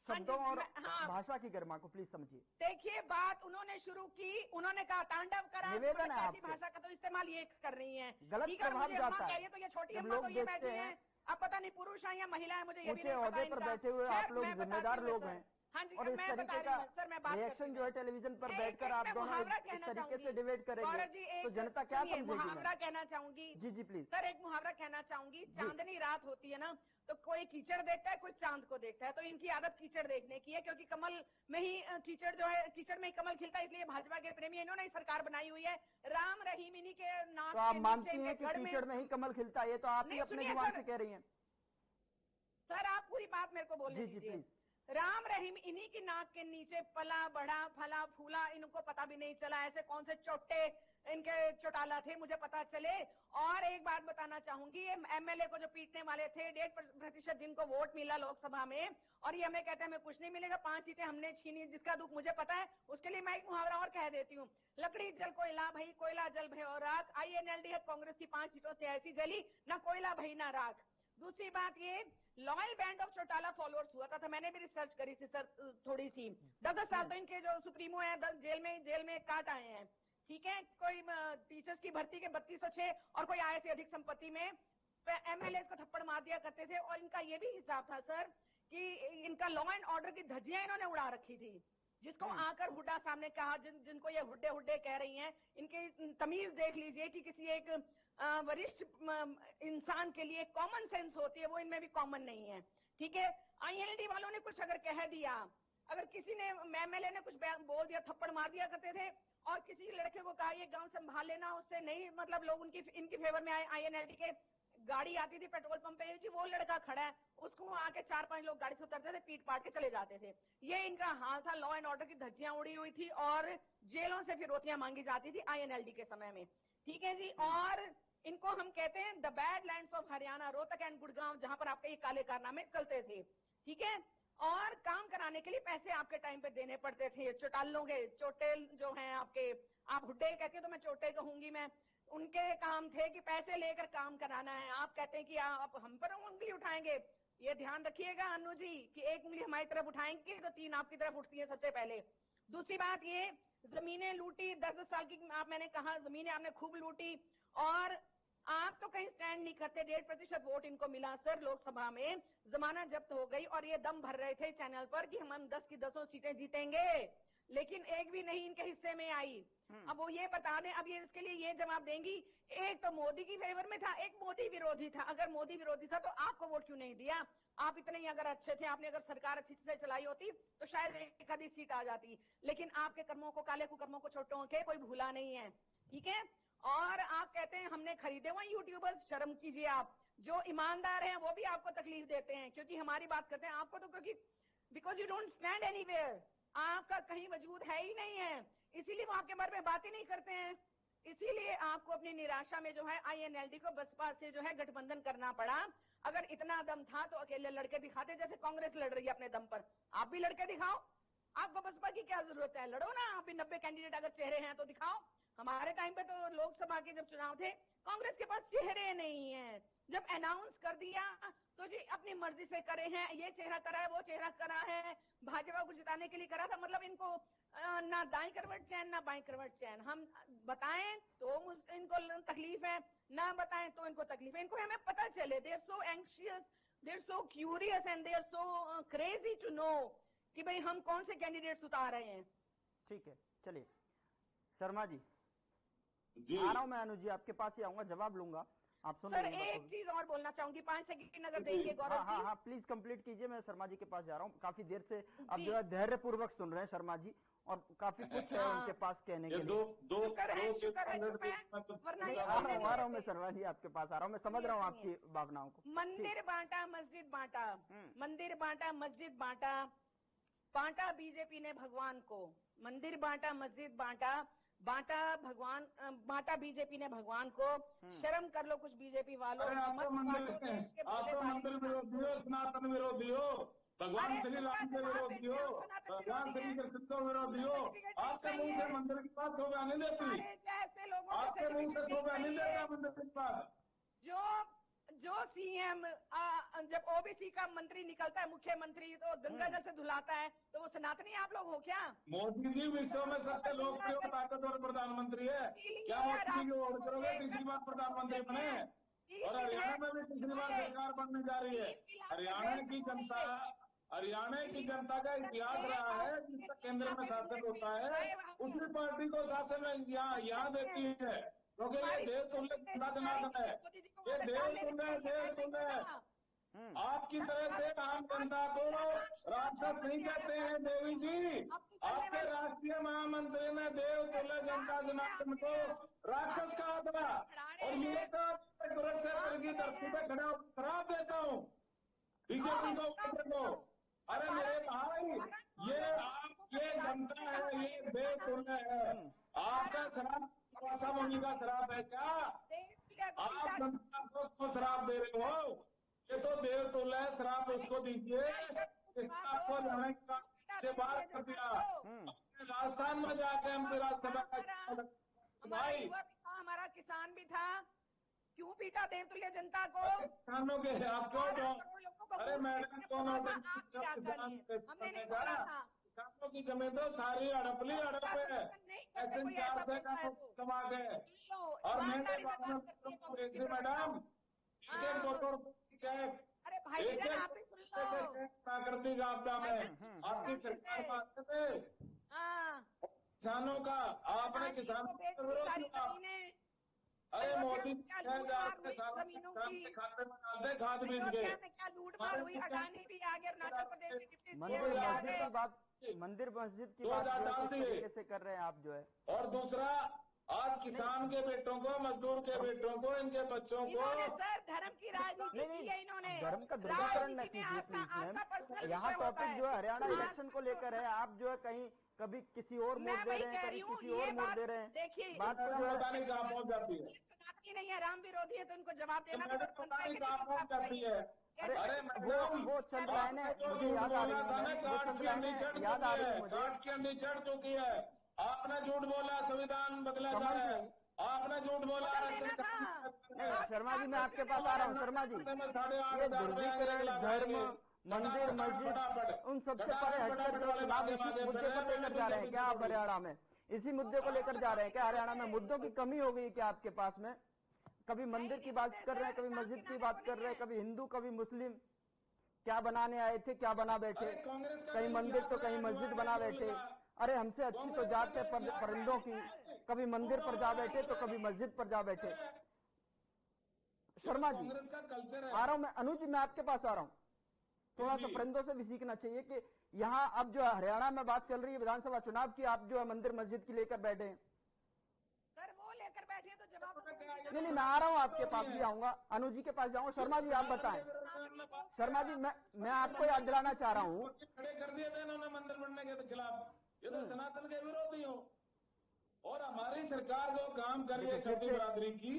शब्दों और भाषा की गरिमा को प्लीज समझिए। देखिए बात उन्होंने शुरू की, उन्होंने कहा तांडव करा, निवेदन है आपसे। भाषा का तो इस्तेमाल ये कर रही है, गलत प्रभाव जाता है। तो ये छोटी अम्मा तो ये बैठी है, अब पता नहीं पुरुष है या महिला है, मुझे ये भी नहीं पता। ऊंचे पर बैठे हुए आप लोग जिम्मेदार लोग हैं। हाँ जी, और इस तरीके का रिएक्शन जो है टेलीविजन पर बैठकर आप दोनों इस तरीके से डिबेट करेंगे तो जनता क्या समझेगी? मुहावरा कहना चाहूंगी। जी प्लीज सर, एक मुहावरा कहना चाहूंगी। चांदनी रात होती है ना, तो कोई कीचड़ देखता है, कोई चांद को देखता है। तो इनकी आदत कीचड़ देखने की है, क्योंकि कमल में ही कीचड़ जो है, कीचड़ में ही कमल खिलता है। इसलिए भाजपा के प्रेमी इन्होंने सरकार बनाई हुई है। राम रहीम इन्हीं के नाक तो आप मानती हैं कि कीचड़ में ही कमल खिलता है? ये तो आप ही अपने जुबान से कह रही हैं। सर आप पूरी बात मेरे को बोलने दीजिए। राम रहीम इन्हीं की नाक के नीचे पला बढ़ा, फला फूला, इनको पता भी नहीं चला। ऐसे कौन से चोटे इनके चौटाला थे, मुझे पता चले। और एक बात बताना चाहूंगी, ये MLA को जो पीटने वाले थे, 1.5% जिनको वोट मिला लोकसभा में, और ये हमें कहते हैं हमें कुछ नहीं मिलेगा, 5 सीटें हमने छीनी, जिसका दुख मुझे पता है। उसके लिए मैं एक मुहावरा और कह देती हूँ, लकड़ी जल कोयला भई, कोयला जल भय और राख। INLD कांग्रेस की 5 सीटों से ऐसी जली, ना कोयला भई ना राख। दूसरी बात, ये loyal band of Chautala followers हुआ था, मैंने भी रिसर्च करी थी सर थोड़ी सी। 10 साल तो इनके जो सुप्रीमो है जेल में काट आए हैं। ठीक है, कोई टीचर्स की भर्ती के 3206 और कोई आय से अधिक संपत्ति में MLA को थप्पड़ मार दिया करते थे। और इनका ये भी हिसाब था सर कि इनका लॉ एंड ऑर्डर की धज्जियां इन्होंने उड़ा रखी थी। जिसको आकर हुड्डा सामने कहा, जिनको ये हुड्डे हुड्डे कह रही हैं, इनकी तमीज देख लीजिए कि किसी एक वरिष्ठ इंसान के लिए कॉमन सेंस होती है, वो इनमें भी कॉमन नहीं है। ठीक है, INLD वालों ने कुछ अगर कह दिया, अगर किसी ने MLA ने कुछ बोल दिया, थप्पड़ मार दिया करते थे। और किसी लड़के को कहा ये गांव संभाल लेना, उससे नहीं मतलब लोग इनकी फेवर में आए। INLD के गाड़ी आती थी पेट्रोल पंप पे, जी वो लड़का खड़ा है, उसको आके 4-5 लोग गाड़ी से उतरते थे, पीट पाट के चले जाते थे। ये इनका हाल था। लॉ एंड ऑर्डर की धज्जियां उड़ी हुई थी और जेलों से फिरौतियां मांगी जाती थी INLD के समय में। ठीक है जी। और इनको हम कहते हैं the bad lands of Haryana, Rohtak and Gurgaon, जहां पर आपके ये काले कारनामे चलते थे। ठीक है, और काम कराने के लिए पैसे आपके टाइम पे देने पड़ते थे। चौटालों के चोटेल जो हैं आपके, आप हुड्डे कहते तो मैं चोटे कहूंगी मैं, उनके काम थे कि पैसे लेकर काम कराना है। आप कहते हैं कि आप हम पर उंगली उठाएंगे। ये ध्यान रखिएगा अनु जी कि एक उंगली हमारी तरफ उठाएंगे तो 3 आपकी तरफ उठती है सबसे पहले। दूसरी बात, ये जमीनें लूटी 10 साल की, मैंने कहा जमीनें आपने खूब लूटी। और आप तो कहीं स्टैंड नहीं करते। 1.5% वोट इनको मिला सर लोकसभा में, जमानत जब्त हो गई। और ये दम भर रहे थे चैनल पर कि हम 10 की 10 सीटें जीतेंगे, लेकिन एक भी नहीं इनके हिस्से में आई। अब वो ये बता दें, अब ये इसके लिए ये जवाब देंगी, एक तो मोदी की फेवर में था, एक मोदी विरोधी था। अगर मोदी विरोधी था तो आपको वोट क्यों नहीं दिया? आप इतने ही अगर अच्छे थे, आपने अगर सरकार अच्छी से चलाई होती तो शायद एक आधी सीट आ जाती। लेकिन आपके कर्मों को, काले कुकर्मों को छोटों के कोई भूला नहीं है। ठीक है, और आप कहते हैं हमने खरीदे हुए यूट्यूबर्स, शर्म कीजिए आप। जो ईमानदार हैं वो भी आपको तकलीफ देते हैं क्योंकि हमारी बात करते हैं। आपको तो क्योंकि because you don't stand anywhere, आपका कहीं वजूद है ही नहीं है, इसीलिए वो आपके बारे में बात ही नहीं करते हैं। इसीलिए आपको अपनी निराशा में जो है INLD को बसपा से जो है गठबंधन करना पड़ा। अगर इतना दम था तो अकेले लड़के दिखाते, जैसे कांग्रेस लड़ रही है अपने दम पर। आप भी लड़के दिखाओ, आपको बसपा की क्या जरूरत है? लड़ो ना, आप भी 90 कैंडिडेट अगर चेहरे हैं तो दिखाओ। हमारे टाइम पे तो लोकसभा के जब चुनाव थे, कांग्रेस के पास चेहरे नहीं है। जब अनाउंस कर दिया तो जी अपनी मर्जी से करे हैं, ये चेहरा करा है, वो चेहरा करा है, भाजपा को जिताने के लिए करा था। मतलब इनको ना दाएं करवट चैन ना बाएं करवट चैन। हम बताएं तो इनको तकलीफ है, ना बताएं तो इनको तकलीफ है। इनको हमें पता चले, they are so anxious, they are so curious and they are so crazy to know कि भाई हम कौन से कैंडिडेट्स उतार रहे हैं। ठीक है, चलिए शर्मा जी आ रहा हूं मैं, अनु जी आपके पास ही आऊंगा, जवाब लूंगा। आप सुन सर एक चीज और बोलना चाहूंगी, 5 सेकंड अगर देंगे गौरव जी। हाँ, प्लीज कंप्लीट कीजिए। मैं शर्मा जी के पास जा रहा हूँ, काफी देर से अब जो है धैर्य पूर्वक सुन रहे हैं शर्मा जी, और काफी कुछ है उनके पास कहने के लिए। आ रहा हूँ मैं शर्मा जी, आपके पास आ रहा हूँ, मैं समझ रहा हूँ आपकी भावनाओं को। मंदिर बांटा, मस्जिद बांटा, मंदिर बांटा, मस्जिद बांटा, बांटा बीजेपी ने भगवान को। मंदिर बांटा, मस्जिद बांटा, बांटा भगवान, बांटा बीजेपी ने भगवान को। शर्म कर लो कुछ बीजेपी वालों, मत बांटो देश के भोले भाले विरोधी हो, सनातन विरोधी हो, भगवान श्री राम के विरोधी हो, भगवान श्री कृष्ण के विरोधी हो। आपके मुंह से मंदिर की बात शोभा नहीं देती, जैसे लोगों आपके मुंह से शोभा नहीं देता मंदिर की बात। जो सीएम जब ओबीसी का मंत्री निकलता है, मुख्यमंत्री, तो गंगाजल से धुलाता है, तो वो सनातनी आप लोग हो क्या? मोदी जी विश्व में सबसे लोकप्रिय और ताकतवर प्रधानमंत्री है। क्या मोदी जी की वोट करोगे? तीसरी बार प्रधानमंत्री बने, और हरियाणा में भी तीसरी बार सरकार बनने जा रही है। हरियाणा की जनता का इतिहास रहा है, जिसका केंद्र में शासन होता है उसी पार्टी को शासन यहाँ देती है, क्योंकि ये देवतुल्य जनार्दन है, ये देवतुल्य है। आपकी तरह से आम जनता को राक्षस नहीं कहते हैं देवी जी। आपके राष्ट्रीय महामंत्री ने देवतुल्य जनता जनार्दन को राक्षस कहा था, और ये कुरुक्षेत्र की धरती पे खड़ा खराब देता हूँ बीजेपी को। अरे मेरे भाई, ये जनता है, ये देवतुल्य है। आपका शराब वासामुनि का शराब है क्या? आप जनता को शराब दे रहे हो? ये तो देवतुल्य है, शराब उसको दीजिए। आपको रहने से बाहर कर दिया, राजस्थान में जाके हम राज्यसभा भाई, हमारा किसान भी था, क्यों पीटा देवतुल्य जनता को? किसानों के आप क्यों? अरे मैडम, हमने नहीं बोला था। किसानों की जमीन तो सारी हड़प है, समा गए, और मैंने मैडम एक दो चेक, अरे भाई आप ही सुन लो, प्राकृतिक आपदा में आपकी सरकार बात थे किसानों का, आपने किसानों का विरोध किया। अरे मोदी जमीनों की खाते में डालते खाद बीज गए, क्या लूट मार हुई, अडानी भी आ गया, अरुणाचल प्रदेश के डिप्टी मंदिर मस्जिद की बात किस तरीके से कर रहे हैं आप जो है। और दूसरा, आज किसान के बेटों को, मजदूर के बेटों को, इनके बच्चों को सर धर्म की राजनीति की है इन्होंने। धर्म का ध्रुवीकरण न कीजिए प्लीज मैम। यहाँ टॉपिक जो है हरियाणा इलेक्शन को लेकर है, आप जो है कहीं कभी किसी और मोड़ दे रहे हैं, कभी किसी और मोड़ दे रहे हैं। देखिए बात तो जो है कहाँ पहुँच जाती है, सनातनी नहीं है, राम विरोधी है, तो इनको जवाब देना भी कहाँ पहुँच जाती है। अरे वो चल रहा है ना, मुझे याद आ रही है, काट की अंडी चढ़ चुकी है। आपने झूठ बोला, संविधान बदला जा रहा है, आपने झूठ बोला। नहीं शर्मा जी, मैं आपके पास आ रहा हूँ। शर्मा जी, ये ध्रुवीकरण, धर्म, मंदिर, मस्जिद, उन सबसे परे हटकर जो चुनाव इसी मुद्दे पर लेकर जा रहे हैं क्या आप हरियाणा में? इसी मुद्दे को लेकर जा रहे हैं क्या हरियाणा में? मुद्दों की कमी हो गई क्या आपके पास में? कभी मंदिर की बात कर रहे हैं, कभी मस्जिद की बात कर रहे हैं, कभी हिंदू कभी मुस्लिम। क्या बनाने आए थे, क्या बना बैठे? कहीं मंदिर तो कहीं मस्जिद बना बैठे। अरे हमसे अच्छी तो जात है परिंदों की, कभी मंदिर पर जा बैठे तो कभी मस्जिद पर जा बैठे। शर्मा जी आ रहा हूं मैं, अनुज जी मैं आपके पास आ रहा हूं। थोड़ा सा परिंदों से भी सीखना चाहिए कि यहाँ अब जो हरियाणा में बात चल रही है विधानसभा चुनाव की, आप जो है मंदिर मस्जिद की लेकर बैठे हैं। सर वो लेकर बैठे तो जवाब नहीं, मैं आ रहा हूँ, आपके पास भी आऊंगा, अनुज जी के पास जाऊंगा। शर्मा जी आप बताएं। शर्मा जी मैं आपको याद दिलाना चाह रहा हूँ, खड़े कर दिए थे इन्होंने मंदिर बनने के खिलाफ, ये तो सनातन के विरोधी हो, और हमारी सरकार जो काम कर रही है छठी बरादरी की।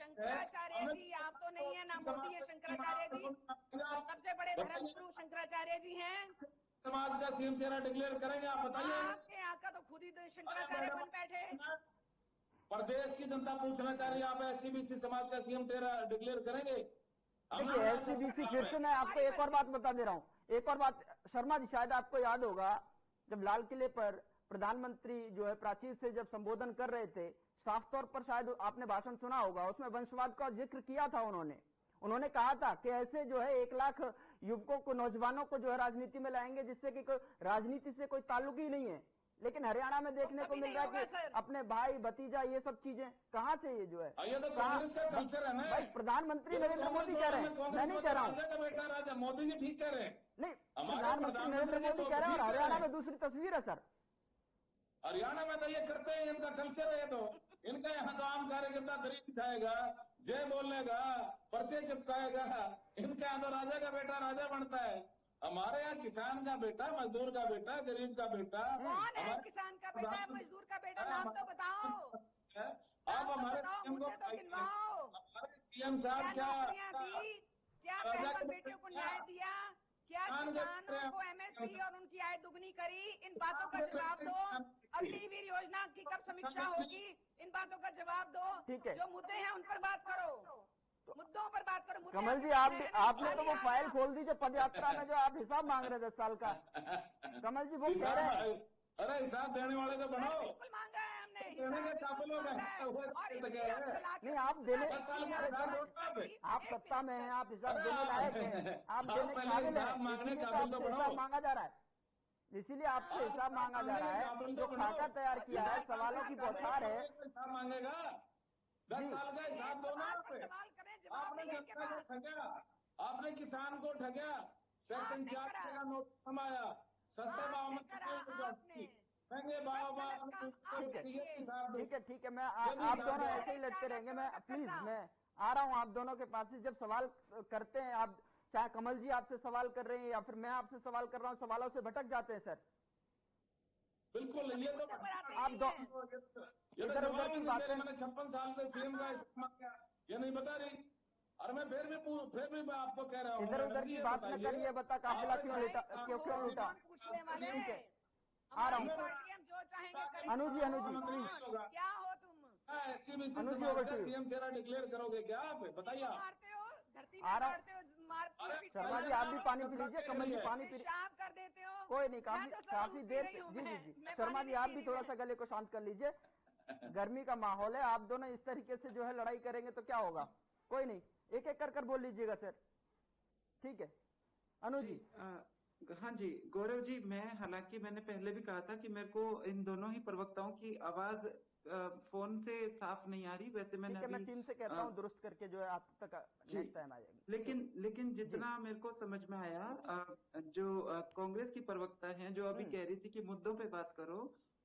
शंकराचार्य जी आप तो नहीं है ना, मोदी है शंकराचार्य जी, सबसे बड़े धर्मगुरु शंकराचार्य जी हैं। समाज का सीएम चेहरा डिक्लेयर करेंगे, आप बताइए। आपके आका तो खुद ही शंकराचार्य बन बैठे। प्रदेश की जनता पूछना चाह रही है, आप एससीबीसी समाज का सीएम चेहरा डिक्लेयर करेंगे? देखिए एससीबीसी, फिर से मैं आपको एक और बात बता दे रहा हूँ, एक और बात। शर्मा जी शायद आपको याद होगा, जब लाल किले पर प्रधानमंत्री जो है प्राचीर से जब संबोधन कर रहे थे, साफ तौर पर शायद आपने भाषण सुना होगा, उसमें वंशवाद का जिक्र किया था उन्होंने कहा था कि ऐसे जो है 1 लाख युवकों को, नौजवानों को जो है राजनीति में लाएंगे जिससे कि राजनीति से कोई ताल्लुक ही नहीं है, लेकिन हरियाणा में देखने को मिल रहा है कि अपने भाई भतीजा ये सब चीजें कहाँ से ये जो है ये तो कांग्रेस का कल्चर है ना भाई। प्रधानमंत्री नरेंद्र मोदी कह रहे हैं, मैं नहीं कह रहा हूँ। राजा का बेटा राजा, मोदी जी ठीक कह रहे हैं। नहीं, प्रधानमंत्री नरेंद्र मोदी कह रहे हैं और हरियाणा में दूसरी तस्वीर है सर। हरियाणा में तो ये करते हैं, इनका कल्चर है। तो इनका यहाँ तो आम कार्यकर्ता दरी बिठाएगा, जय बोलेगा, पर्चे चिपकाएगा। इनके यहाँ तो राजा का बेटा राजा बनता है। हमारे यहाँ किसान का बेटा, मजदूर का बेटा, गरीब का बेटा। कौन है किसान का बेटा, मजदूर का बेटा? नाम तो बताओ। आप हमारे मुझे तो गिनवाओ। हमारे सीएम साहब क्या नौकरियां दी, क्या बहन बेटियों को न्याय दिया, क्या किसानों को एमएसपी और उनकी आय दुगनी करी? इन बातों का जवाब दो। अग्निवीर योजना की कब समीक्षा होगी? इन बातों का जवाब दो। ठीक है, जो मुद्दे हैं उन पर बात करो, मुद्दों पर बात करो। कमल जी आपने तो वो फाइल खोल दी जो पद यात्रा में जो आप हिसाब मांग रहे 10 साल का। कमल जी वो कह रहे हैं, अरे हिसाब देने वाले तो बनाओ। बिल्कुल मांगा है हमने, देने के काबिल हो गए। नहीं आप देने, आप सत्ता में हैं, आप हिसाब देने लायक हैं, आप देने के काबिल हैं, इसीलिए तो आपसे हिसाब मांगा जा रहा है। इसीलिए आपसे हिसाब मांगा जा रहा है। जो खाका तैयार किया है, सवालों की बौछार है। हिसाब मांगेगा, 10 साल का हिसाब दो ना। आपने जनता को ठगया, आपने किसान को ठगया, सेक्शन 4 का नोट कमाया, सस्ते भाव में महंगे भाव। ठीक है, मैं आप दोनों ऐसे ही लड़ते रहेंगे। मैं प्लीज मैं आ रहा हूं आप दोनों के पास। जब सवाल करते हैं आप, चाहे कमल जी आपसे सवाल कर रहे हैं या फिर मैं आपसे सवाल कर रहा हूं, सवालों से भटक जाते हैं सर। बिल्कुल, ये तो आप इधर उधर की बातें। मैंने 56 साल से सीएम का ये नहीं बता रही, और मैं फिर भी मैं आपको कह रहा हूँ इधर उधर की बात न करिए। बता काफिला क्यों लूटा, क्यों लूटा? आ रहा हूँ। अनु जी प्लीज, क्या हो तुम? अनुजी ओवर टू सीएम चेहरा डिक्लेयर करोगे क्या आप? बताइए। आ रहा हूँ। शर्मा जी आप भी पानी पी लीजिए, कमल जी पानी पी कर देते हो। कोई नहीं, काफी देर जी शर्मा जी आप भी थोड़ा सा गले को शांत कर लीजिए। गर्मी का माहौल है, आप दोनों इस तरीके से जो है लड़ाई करेंगे तो क्या होगा? कोई नहीं, एक एक कर बोल लीजिएगा सर, ठीक है? अनु जी। हाँ जी गौरव जी, हालांकि मैंने पहले भी कहा था कि मेरे को इन दोनों ही प्रवक्ताओं की आवाज फोन से साफ नहीं आ रही। वैसे मैं टीम से कहता हूँ दुरुस्त करके जो है आप तक नेक्स्ट टाइम आ जाएगी। लेकिन जितना मेरे को समझ में आया, जो कांग्रेस की प्रवक्ता हैं जो अभी कह रही थी कि मुद्दों पे बात करो,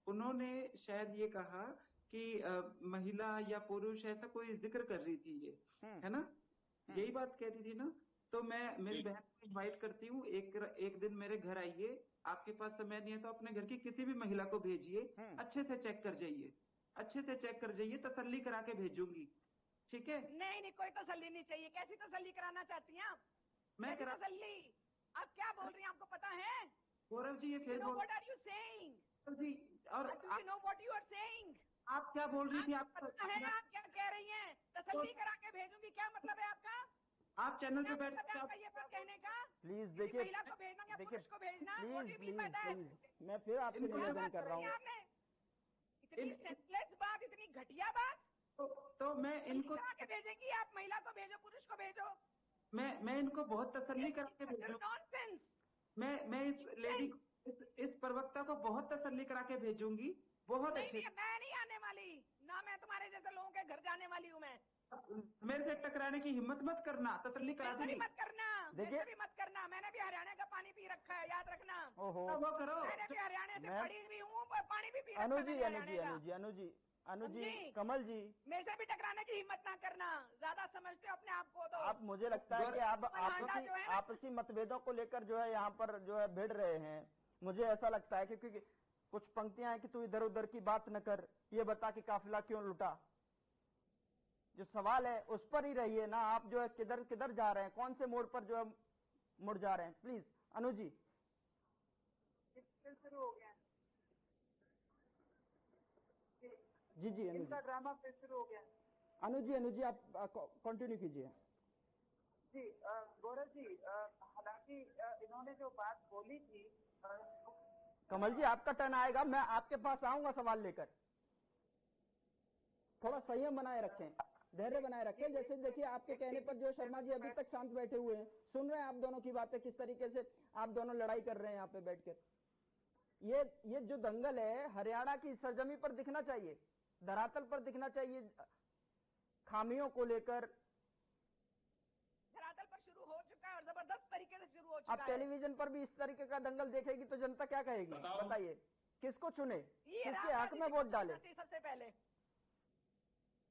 उन्होंने शायद ये कहा कि महिला या पुरुष ऐसा कोई जिक्र कर रही थी, ये है ना? यही बात कह रही थी ना? तो मैं मेरी बहन को इन्वाइट करती हूँ, एक दिन मेरे घर आइए। आपके पास समय नहीं है तो अपने घर की किसी भी महिला को भेजिए, अच्छे से चेक कर जाइए, तसल्ली करा के भेजूंगी, ठीक है? नहीं, कोई तसल्ली नहीं चाहिए। कैसी तसल्ली कराना चाहती हैं आप? मैं तसल्ली आप क्या बोल रही हैं, आपको पता है? गौरव जी ये फिर व्हाट आर यू सेइंग जी? और you know what you are saying? आप क्या बोल रही थी? आपको पता है आप क्या कह रही हैं? तसल्ली करा के भेजूंगी, क्या मतलब है आपका? आप चैनल पे बैठ के आपका ये बात कहने का? प्लीज देखिए, महिला को भेजना या पुरुष को भेजना? प्लीज मैं फिर आपसे निवेदन कर रहा हूँ। इतनी सेंसलेस बात, इतनी घटिया बात। तो मैं इनको करा के भेजेंगी? आप महिला को भेजो, पुरुष को भेजो। मैं इनको बहुत तसल्ली करा के भेजूंगी। नॉनसेंस। मैं इस लेडी इस प्रवक्ता को बहुत तसल्ली करा के भेजूंगी। बहुत अच्छी। मैं नहीं आने वाली ना, मैं तुम्हारे जैसे लोगों के घर जाने वाली हूँ। मैं मेरे से टकराने की हिम्मत मत करना, तसल्ली करा दूंगी। मत करना, देखिए भी मत करना। मैंने भी हरियाणा का पानी पी रखा है, याद रखना। ओहो, वो करो। मैंने भी हरियाणा से पढ़ी हुई हूँ, पानी भी पी रखा है। अनु जी, कमल जी, मेरे से भी टकराने की हिम्मत ना करना। ज्यादा समझते हो अपने आप को तो आप। मुझे लगता है कि आप आपसी मतभेदों को लेकर जो है यहाँ पर जो है भिड़ रहे हैं। मुझे ऐसा लगता है क्योंकि कुछ पंक्तियां हैं कि तू इधर उधर की बात न कर, ये बता कि काफिला क्यों लुटा। जो सवाल है उस पर ही रहिए ना। आप जो है किधर किधर जा रहे हैं, कौन से मोड़ पर जो है मुड़ जा रहे हैं? प्लीज अनु जी। शुरू हो गया जी अनु इनका ड्रामा फिर शुरू हो गया। अनु जी आप कंटिन्यू कीजिए। जी गौरव जी, हालांकि इन्होंने जो बात बोली थी, कमल जी आपका टर्न आएगा, मैं आपके पास आऊंगा सवाल लेकर। थोड़ा संयम बनाए रखें, धैर्य बनाए रखें। जैसे देखिए आपके कहने पर जो शर्मा जी अभी तक शांत बैठे हुए हैं, सुन रहे हैं आप दोनों की बातें, किस तरीके से आप दोनों लड़ाई कर रहे हैं यहाँ पे बैठकर। ये जो दंगल है हरियाणा की सरजमी पर दिखना चाहिए, धरातल पर दिखना चाहिए, खामियों को लेकर धरातल पर शुरू हो चुका है और जबरदस्त तरीके से शुरू हो चुका है। अब टेलीविजन पर भी इस तरीके का दंगल देखेगी तो जनता क्या कहेगी? बताइए, किसको चुने, किसके हक में वोट डाले? सबसे पहले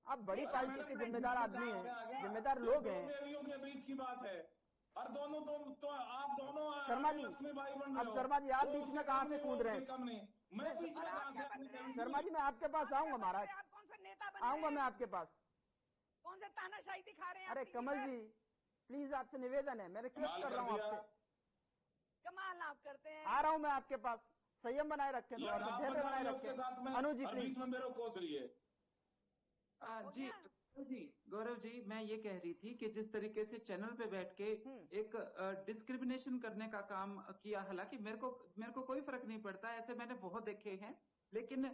आप बड़ी पार्टी के जिम्मेदार आदमी हैं, जिम्मेदार लोग हैं। के बीच की बात है और दोनों तो आप दोनों शर्मा जी, अब शर्मा जी आप बीच में कहां से कूद रहे हैं? मैं बीच में कहां से? शर्मा जी मैं आपके पास आऊंगा महाराज, आप कौन सा नेता बन आऊंगा मैं आपके पास। कौन से तानाशाही दिखा रहे हैं? अरे कमल जी प्लीज आपसे निवेदन है, मैं रिक्वेस्ट कर रहा हूँ आपसे। कमाल आप करते हैं। आ रहा हूँ मैं आपके पास, संयम बनाए रखें, थोड़ा सा धैर्य बनाए रखें। अनुज जी प्लीज। मेरे कोस रही है जी गौरव जी, मैं ये कह रही थी कि जिस तरीके से चैनल पे बैठ के एक डिस्क्रिमिनेशन करने का काम किया, हालांकि मेरे को कोई फर्क नहीं पड़ता, ऐसे मैंने बहुत देखे हैं, लेकिन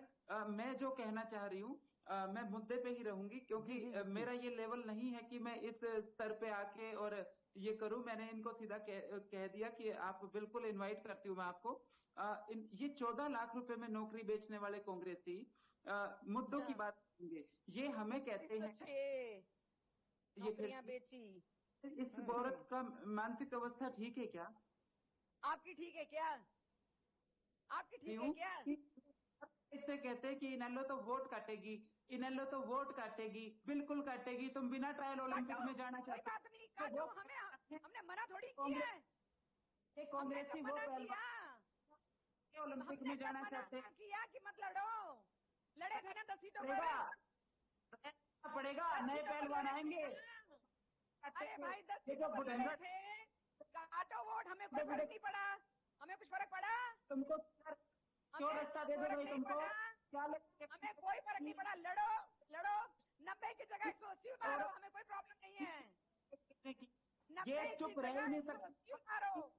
मैं जो कहना चाह रही हूँ, मैं मुद्दे पे ही रहूंगी, क्योंकि मेरा ये लेवल नहीं है कि मैं इस स्तर पे आके और ये करूं। मैंने इनको सीधा कह दिया कि आप बिल्कुल इनवाइट करती हूँ मैं आपको। ये 14 लाख रुपए में नौकरी बेचने वाले कांग्रेसी मुद्दों की बात करेंगे, ये हमें कहते हैं नौकरियां बेची। इस औरत का मानसिक अवस्था ठीक है क्या? आपकी ठीक है क्या? आपकी ठीक है क्या? इससे कहते हैं कि इनेलो तो वोट काटेगी, इनेलो तो वोट काटेगी, बिल्कुल काटेगी। तुम बिना ट्रायल ओलंपिक में जाना चाहते? कोई बात नहीं, काटो, हमने मना थोड़ी किया है। ये कांग्रेसी वोट ओलंपिक में जाना चाहते हैं किया कि मत लड़ो, लड़े थे ना 10 सीटों पड़ेगा, नए पहलवान आएंगे। अरे भाई 10 सीटों पर लड़े थे, काटो वोट, हमें कोई फर्क नहीं पड़ा, हमें कुछ फर्क पड़ा? तुमको क्यों रास्ता दे दो भाई तुमको? क्या हमें कोई फर्क नहीं पड़ा, लड़ो 90 की जगह 180 उतारो, हमें कोई प्रॉब्लम नहीं है। 90 चुप रह नहीं सकते, 180 उतारो,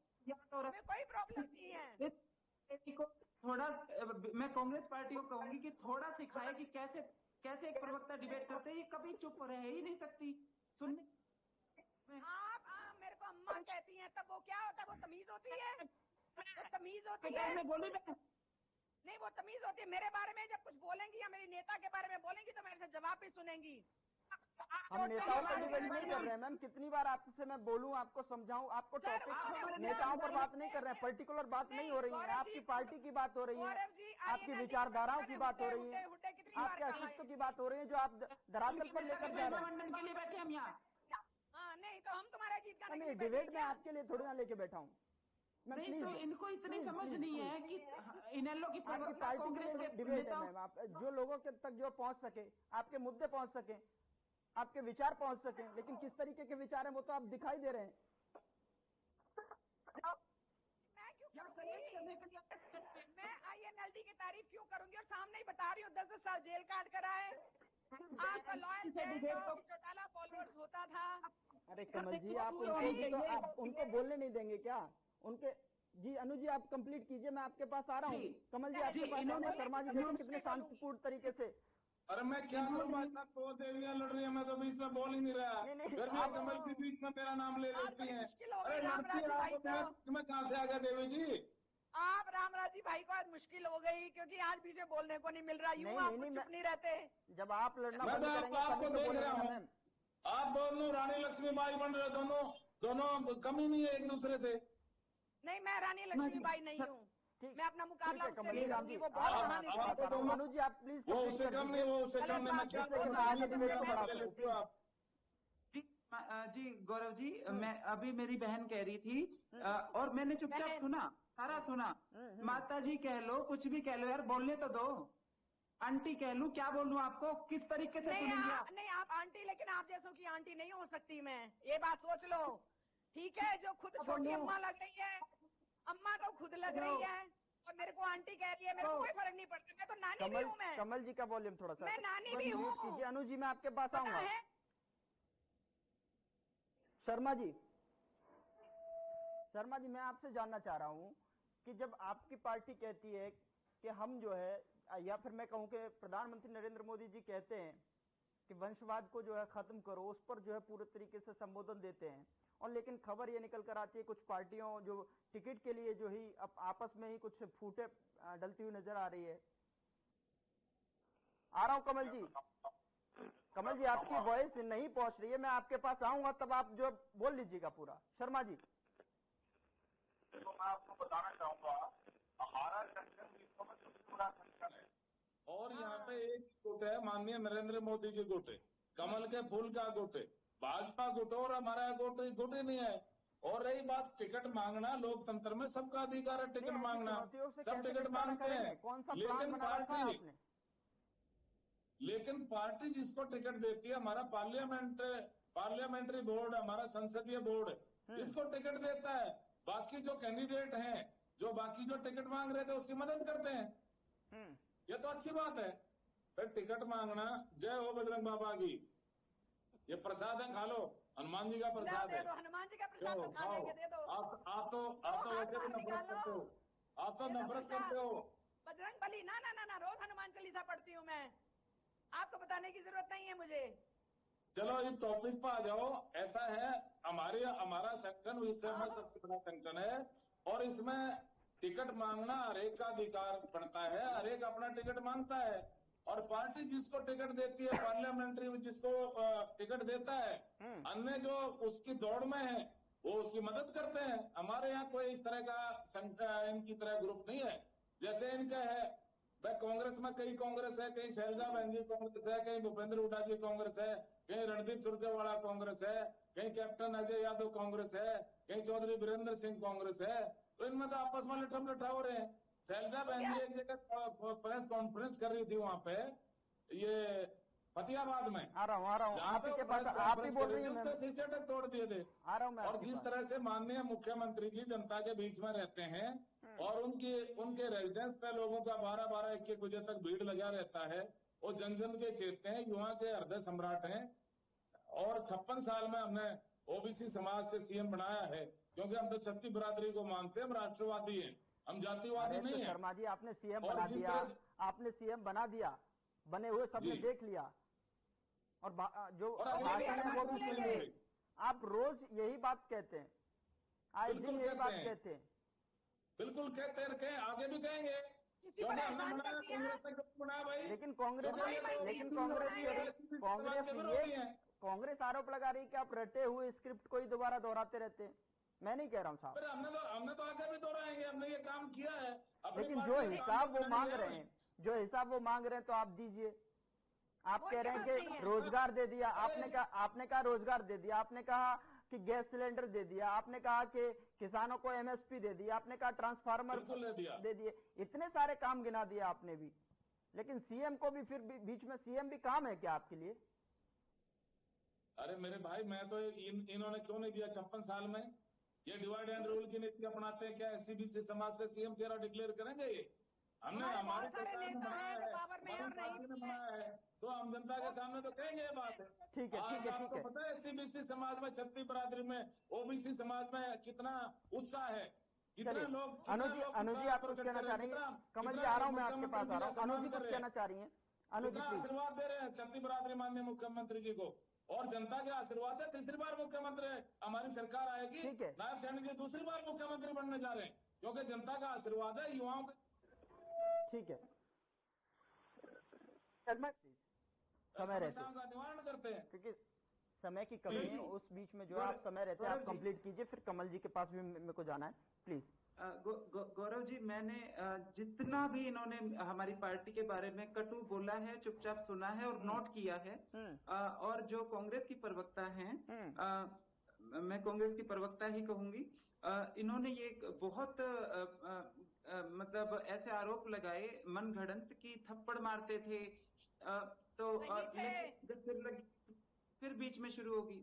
हमें कोई प्रॉब्लम नहीं है। थोड़ा मैं कांग्रेस पार्टी को कहूंगी कि थोड़ा सिखाए कि कैसे एक प्रवक्ता डिबेट करते हैं। ये कभी चुप रह ही नहीं सकती सुनने। आप मेरे को अम्मा कहती हैं, तब वो क्या होता है? वो तमीज होती है? तमीज होती है? बोली नहीं, वो तमीज होती है। मेरे बारे में जब कुछ बोलेंगी या मेरी नेता के बारे में बोलेंगी तो मेरे से जवाब भी सुनेंगी। हम नेताओं पर डिबेट नहीं कर रहे हैं मैम, कितनी बार आपसे मैं बोलूं, आपको समझाऊं, आपको टॉपिक नेताओं पर बात नहीं कर रहे हैं, पर्टिकुलर बात नहीं हो रही है, आपकी पार्टी की बात हो रही है, आपकी विचारधाराओं की बात हो रही है, आपके अस्तित्व की बात हो रही है, जो आप धरातल पर लेकर जा रहे हैं। के लिए बैठे हम यहाँ। नहीं तो हम तुम्हारा गीत गाने के लिए डिबेट में आपके लिए थोड़ी ना लेके बैठा हूँ। नहीं तो इनको इतनी समझ नहीं है कि इनेलो की आपकी पार्टी के लिए डिबेट है मैम, आप जो लोगों के तक जो पहुंच सके, आपके मुद्दे पहुंच सके, आपके विचार पहुंच सके, लेकिन किस तरीके के विचार हैं वो तो आप दिखाई दे रहे हैं। मैं क्यों करूंगी? मैं INLD की तारीफ क्यों करूंगी? और सामने ही बता रही हूँ 10 साल जेल काट कर आए। आपका लॉयल चौटाला फॉलोअर्स होता था। अरे कमल जी, आप उनको बोलने नहीं देंगे क्या? उनके जी अनु जी आप कंप्लीट कीजिए, मैं आपके पास आ रहा हूँ। कमल जी आपके पास आऊंगा। शर्मा जी देखिए कितने शांतिपूर्ण तरीके से। अरे मैं क्या करूँ, दो देवियां लड़ रही है, मैं तो बीच में बोल ही नहीं रहा। आप कमल के बीच में मेरा नाम ले लेती हैं। अरे मैं कहाँ से आ गया देवी जी? आप रामराज जी भाई को आज मुश्किल हो गई, क्योंकि आज पीछे बोलने को नहीं मिल रहा। यूं आप चुप नहीं रहते। जब आप लड़ना बंद करेंगे आपको देख रहा हूँ, आप दोनों रानी लक्ष्मीबाई बन रहे, दोनों कम ही नहीं है एक दूसरे से। नहीं, मैं रानी लक्ष्मीबाई नहीं हूँ, मैं अपना मुकाबला उससे नहीं करूंगी। वो बहुत कहानी। मनु जी आप प्लीज, वो उससे कम नहीं, वो उससे कम नहीं। जी गौरव जी, मैं अभी मेरी बहन कह रही थी और मैंने चुपचाप सुना, सारा सुना। माता जी कह लो, कुछ भी कह लो यार, बोलने तो दो। आंटी कह लूं, क्या बोलूं आपको, किस तरीके से सुनेंगे आप? नहीं आप आंटी, लेकिन आप जैसों की आंटी नहीं हो सकती मैं, ये बात सोच लो। ठीक है, जो खुद छोटी अम्मा लग रही है, अम्मा तो खुद लग रही है और मेरे को आंटी कह रही है, मेरे को कोई फर्क नहीं पड़ता। मैं तो नानी भी हूँ। मैं कमल जी का वॉल्यूम थोड़ा सा, मैं नानी भी हूँ। कीजिए अनु जी, मैं आपके पास आऊंगा। शर्मा जी मैं आपसे जानना चाह रहा हूं कि जब आपकी पार्टी कहती है कि हम जो है, या फिर मैं कहूं कि प्रधानमंत्री नरेंद्र मोदी जी कहते हैं कि वंशवाद को जो है खत्म करो, उस पर जो है पूरे तरीके से संबोधन देते हैं, और लेकिन खबर ये निकल कर आती है कुछ पार्टियों जो टिकट के लिए जो ही अब आपस में ही कुछ फूटे डलती हुई नजर आ रही है। आ रहा हूं कमल जी, कमल जी आपकी वॉइस नहीं पहुंच रही है, मैं आपके पास आऊंगा तब आप जो बोल लीजिएगा पूरा। शर्मा जी तो मैं आपको बताना चाहूंगा हमारा संगठन विश्व में सबसे बड़ा संगठन है और यहाँ पे एक गुट है माननीय नरेंद्र मोदी जी गुट है, कमल के फूल का गुट है, भाजपा गुट और हमारा गुट ही नहीं है। और रही बात टिकट मांगना, लोकतंत्र में सबका अधिकार है टिकट मांगना, सब टिकट मांगते हैं, कौन सा प्लान बना रखा है आपने? लेकिन पार्टी जिसको टिकट देती है, हमारा पार्लियामेंट्री बोर्ड, हमारा संसदीय बोर्ड जिसको टिकट देता है, बाकी जो कैंडिडेट हैं, जो बाकी जो टिकट मांग रहे थे उसकी मदद करते हैं। ये तो अच्छी बात है। फिर टिकट मांगना, जय हो बजरंग बाबा की, ये प्रसाद है, खा लो, हनुमान जी का प्रसाद है, हनुमान जी का प्रसाद तो खा लेंगे, दे दो। आप तो वैसे भी नफरत करते हो, आप तो नफरत करते हो। बजरंग बली ना, रोज हनुमान चालीसा पढ़ती हूँ मैं, आपको बताने की जरूरत नहीं है मुझे। चलो इस टॉपिक पर आ जाओ। ऐसा है, हमारा संगठन विश्व में सबसे बड़ा संगठन है और इसमें टिकट मांगना हर एक का अधिकार बनता है, हर एक अपना टिकट मांगता है और पार्टी जिसको टिकट देती है, पार्लियामेंट्री में जिसको टिकट देता है, अन्य जो उसकी दौड़ में है वो उसकी मदद करते हैं। हमारे यहाँ कोई इस तरह का इनकी तरह ग्रुप नहीं है जैसे इनका है। भाई कांग्रेस में कई कांग्रेस है, कहीं शैलजा बहन जी कांग्रेस है, कहीं भूपेंद्र हुड्डा जी कांग्रेस है, कहीं रणदीप सुरजेवाला कांग्रेस है, कहीं कैप्टन अजय यादव कांग्रेस है, कहीं चौधरी वीरेंद्र सिंह कांग्रेस है, तो इनमें तो आपस में लठा हो रहे हैं। शैलजा बहन जी एक जगह प्रेस कॉन्फ्रेंस कर रही थी वहां पे, ये फतेहाबाद में, आ रहा हूँ आप ही के पास, आप ही बोल रही हैं, उसके शीशे तक तोड़ दिए थे। आ रहा हूँ मैं। और जिस तरह से माननीय मुख्यमंत्री जी जनता के बीच में रहते हैं और उनके रेजिडेंस पे लोगों का 12-12, 1-1 बजे तक भीड़ लगा रहता है, वो जन जन के चेतते हैं, युवा के हृदय सम्राट हैं और 56 साल में हमने ओबीसी समाज से सीएम बनाया है, क्योंकि हम तो छत्ती बिरादरी को मानते हैं, हम राष्ट्रवादी हैं, हम जातिवादी नहीं है। शर्मा जी आपने सीएम बना दिया, आपने सीएम बना दिया, बने हुए सबने देख लिया और जो भाषण है वो भी सुन लिए। आप रोज यही बात कहते हैं, आज दिन यही बात कहते हैं। बिल्कुल कहते रखे, आगे भी कहेंगे। लेकिन कांग्रेस आरोप लगा रही है कि आप रटे हुए स्क्रिप्ट को ही दोबारा दोहराते रहते हैं। मैं नहीं कह रहा हूं साहब, हमने तो आगे भी दोहराएंगे, हमने ये काम किया है। लेकिन जो हिसाब वो मांग रहे हैं, तो आप दीजिए। आप कह रहे हैं कि रोजगार दे दिया, आपने कहा रोजगार दे दिया, आपने कहा कि गैस सिलेंडर दे दिया, आपने कहा कि किसानों को एमएसपी दे दिया, आपने कहा ट्रांसफार्मर दे दिए, इतने सारे काम गिना दिए आपने भी। लेकिन सीएम को भी फिर बीच में सीएम भी काम है क्या आपके लिए? अरे मेरे भाई, मैं तो इन्होंने क्यों नहीं दिया 56 साल में? ये डिवाइड एंड रूल की नीति अपनाते हैं क्या? एससीबीसी समाज से सीएम चेहरा डिक्लेयर करेंगे? ये हमने हमारे सरकार ने बनाया है, हमारी पार्टी ने बनाया है, तो हम जनता के सामने तो कहेंगे ये बात है। ठीक है, ठीक है, ठीक है। पता है एससीबीसी समाज में, छत्ती बिरादरी में, ओबीसी समाज में कितना उत्साह है, कितने लोग। अनुज जी आप कुछ कहना चाह रही हैं? कमल जी आ रहा हूं, मैं आपके पास आ रहा हूं। अनुज जी कुछ कहना चाह रही हैं? अनुज जी आशीर्वाद दे रहे हैं छत्ती बिरादरी माननीय मुख्यमंत्री जी को, और जनता के आशीर्वाद से तीसरी बार मुख्यमंत्री हमारी सरकार आएगी। नायब सैनी जी दूसरी बार मुख्यमंत्री बनने जा रहे हैं, क्योंकि जनता का आशीर्वाद है, युवाओं का। ठीक है, समय रहते का निवारण करते हैं, क्योंकि समय की कमी है। उस बीच में जो आप समय रहते हैं आप कंप्लीट कीजिए, फिर कमल जी के पास भी मेरे को जाना है, प्लीज। गौरव जी, मैंने जितना भी इन्होंने हमारी पार्टी के बारे में कटु बोला है, चुपचाप सुना है और नोट किया है। और जो कांग्रेस की प्रवक्ता हैं, मैं कांग्रेस की प्रवक्ता ही कहूंगी, इन्होंने ये बहुत मतलब ऐसे आरोप लगाए मनगढ़ंत की थप्पड़ मारते थे, तो फिर बीच में शुरू होगी।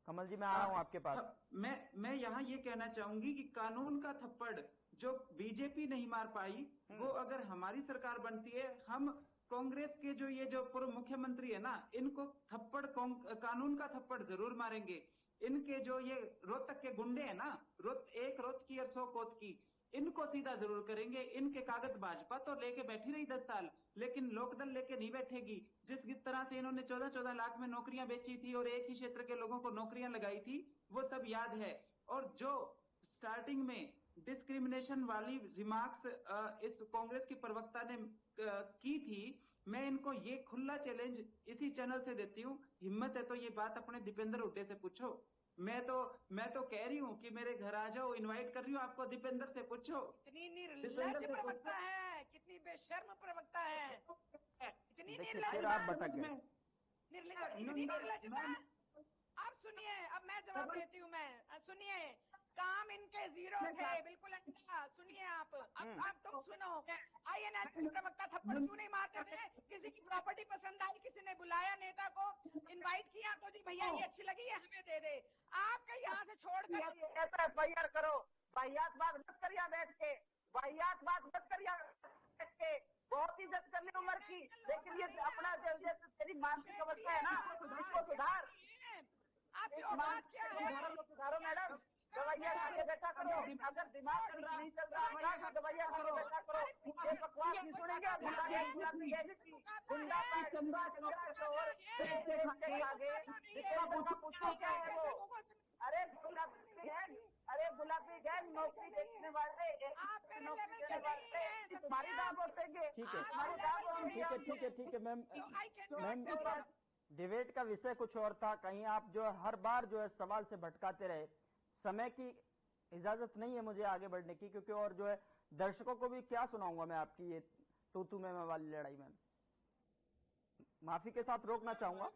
कमल जी मैं आ रहा हूं आपके पास। मैं यहाँ ये कहना चाहूंगी कि कानून का थप्पड़ जो बीजेपी नहीं मार पाई, वो अगर हमारी सरकार बनती है, हम कांग्रेस के जो पूर्व मुख्यमंत्री है ना, इनको थप्पड़ कानून का थप्पड़ जरूर मारेंगे। इनके जो ये रोहतक के गुंडे हैं ना, एक रोत की और 100 कोत की, इनको सीधा जरूर करेंगे। इनके कागज भाजपा तो लेके बैठी रही 10 साल, लेकिन लोकदल लेके नहीं बैठेगी। जिस तरह से इन्होंने 14-14 लाख में नौकरियां बेची थी और एक ही क्षेत्र के लोगों को नौकरियां लगाई थी, वो सब याद है। और जो स्टार्टिंग में डिस्क्रिमिनेशन वाली रिमार्क्स इस कांग्रेस की प्रवक्ता ने की थी, मैं इनको ये खुला चैलेंज इसी चैनल से देती हूँ, हिम्मत है तो ये बात अपने दीपेंद्र हुड्डे से पूछो। मैं तो कह रही हूँ कि मेरे घर आ जाओ, इनवाइट कर रही हूँ आपको, दीपेंद्र से पूछो। कितनी निर्लज्ज प्रवक्ता है, कितनी बेशर्म प्रवक्ता है, इतनी निर्लज्ज, इतनी निर्लज्जता। अब सुनिए, अब मैं जवाब देती हूँ। मैं सुनिए, काम इनके जीरो थे, बिल्कुल अंडा। सुनिए आप, अब तुम सुनो। INLC प्रवक्ता थप्पड़ क्यों नहीं मारते थे? किसी की प्रॉपर्टी पसंद आई, किसी ने बुलाया नेता को, इनवाइट किया, तो जी भैया ये अच्छी लगी है, हमें दे दे। आपके यहाँ से छोड़कर ऐसा FIR करो, वाहियात बात मत करिए बैठ के, वाहियात बात मत करिए बैठ के। बहुत इज्जत कर ली उम्र की, लेकिन ये अपना तेरी मानसिक अवस्था है ना, इसको सुधार। आपकी औकात क्या है? सुधारो मैडम, दवाइयाँ खा के बैठा करो। अगर दिमाग नहीं चल रहा तो दवाइयाँ खा के बैठा करो। ये बकवास नहीं सुनेंगे। गुंडा चंदा चंदा और पूछो क्या है वो? अरे गुलाबी गैंग नौकरी देखने वाले, तुम्हारी दाम उठेंगे। ठीक है मैम, डिबेट का विषय कुछ और था। कहीं आप जो हर बार जो है सवाल से भटकाते रहे। समय की इजाजत नहीं है मुझे आगे बढ़ने की, क्योंकि और जो है दर्शकों को भी क्या सुनाऊंगा मैं आपकी ये तू मैं वाली लड़ाई में। माफी के साथ रोकना चाहूंगा।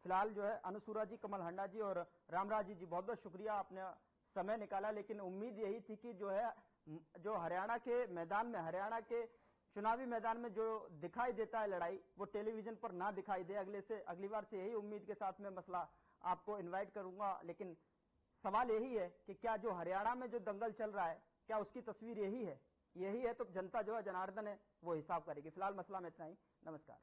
फिलहाल जो है अनुसूरा जी, कमल हंडा जी और रामराज जी बहुत बहुत शुक्रिया, आपने समय निकाला। लेकिन उम्मीद यही थी कि जो हरियाणा के मैदान में, हरियाणा के चुनावी मैदान में जो दिखाई देता है लड़ाई, वो टेलीविजन पर ना दिखाई दे। अगली बार से यही उम्मीद के साथ में मसला आपको इनवाइट करूंगा। लेकिन सवाल यही है कि क्या जो हरियाणा में जो दंगल चल रहा है, क्या उसकी तस्वीर यही है? यही है तो जनता जो है, जनार्दन है, वो हिसाब करेगी। फिलहाल मसला में इतना ही। नमस्कार।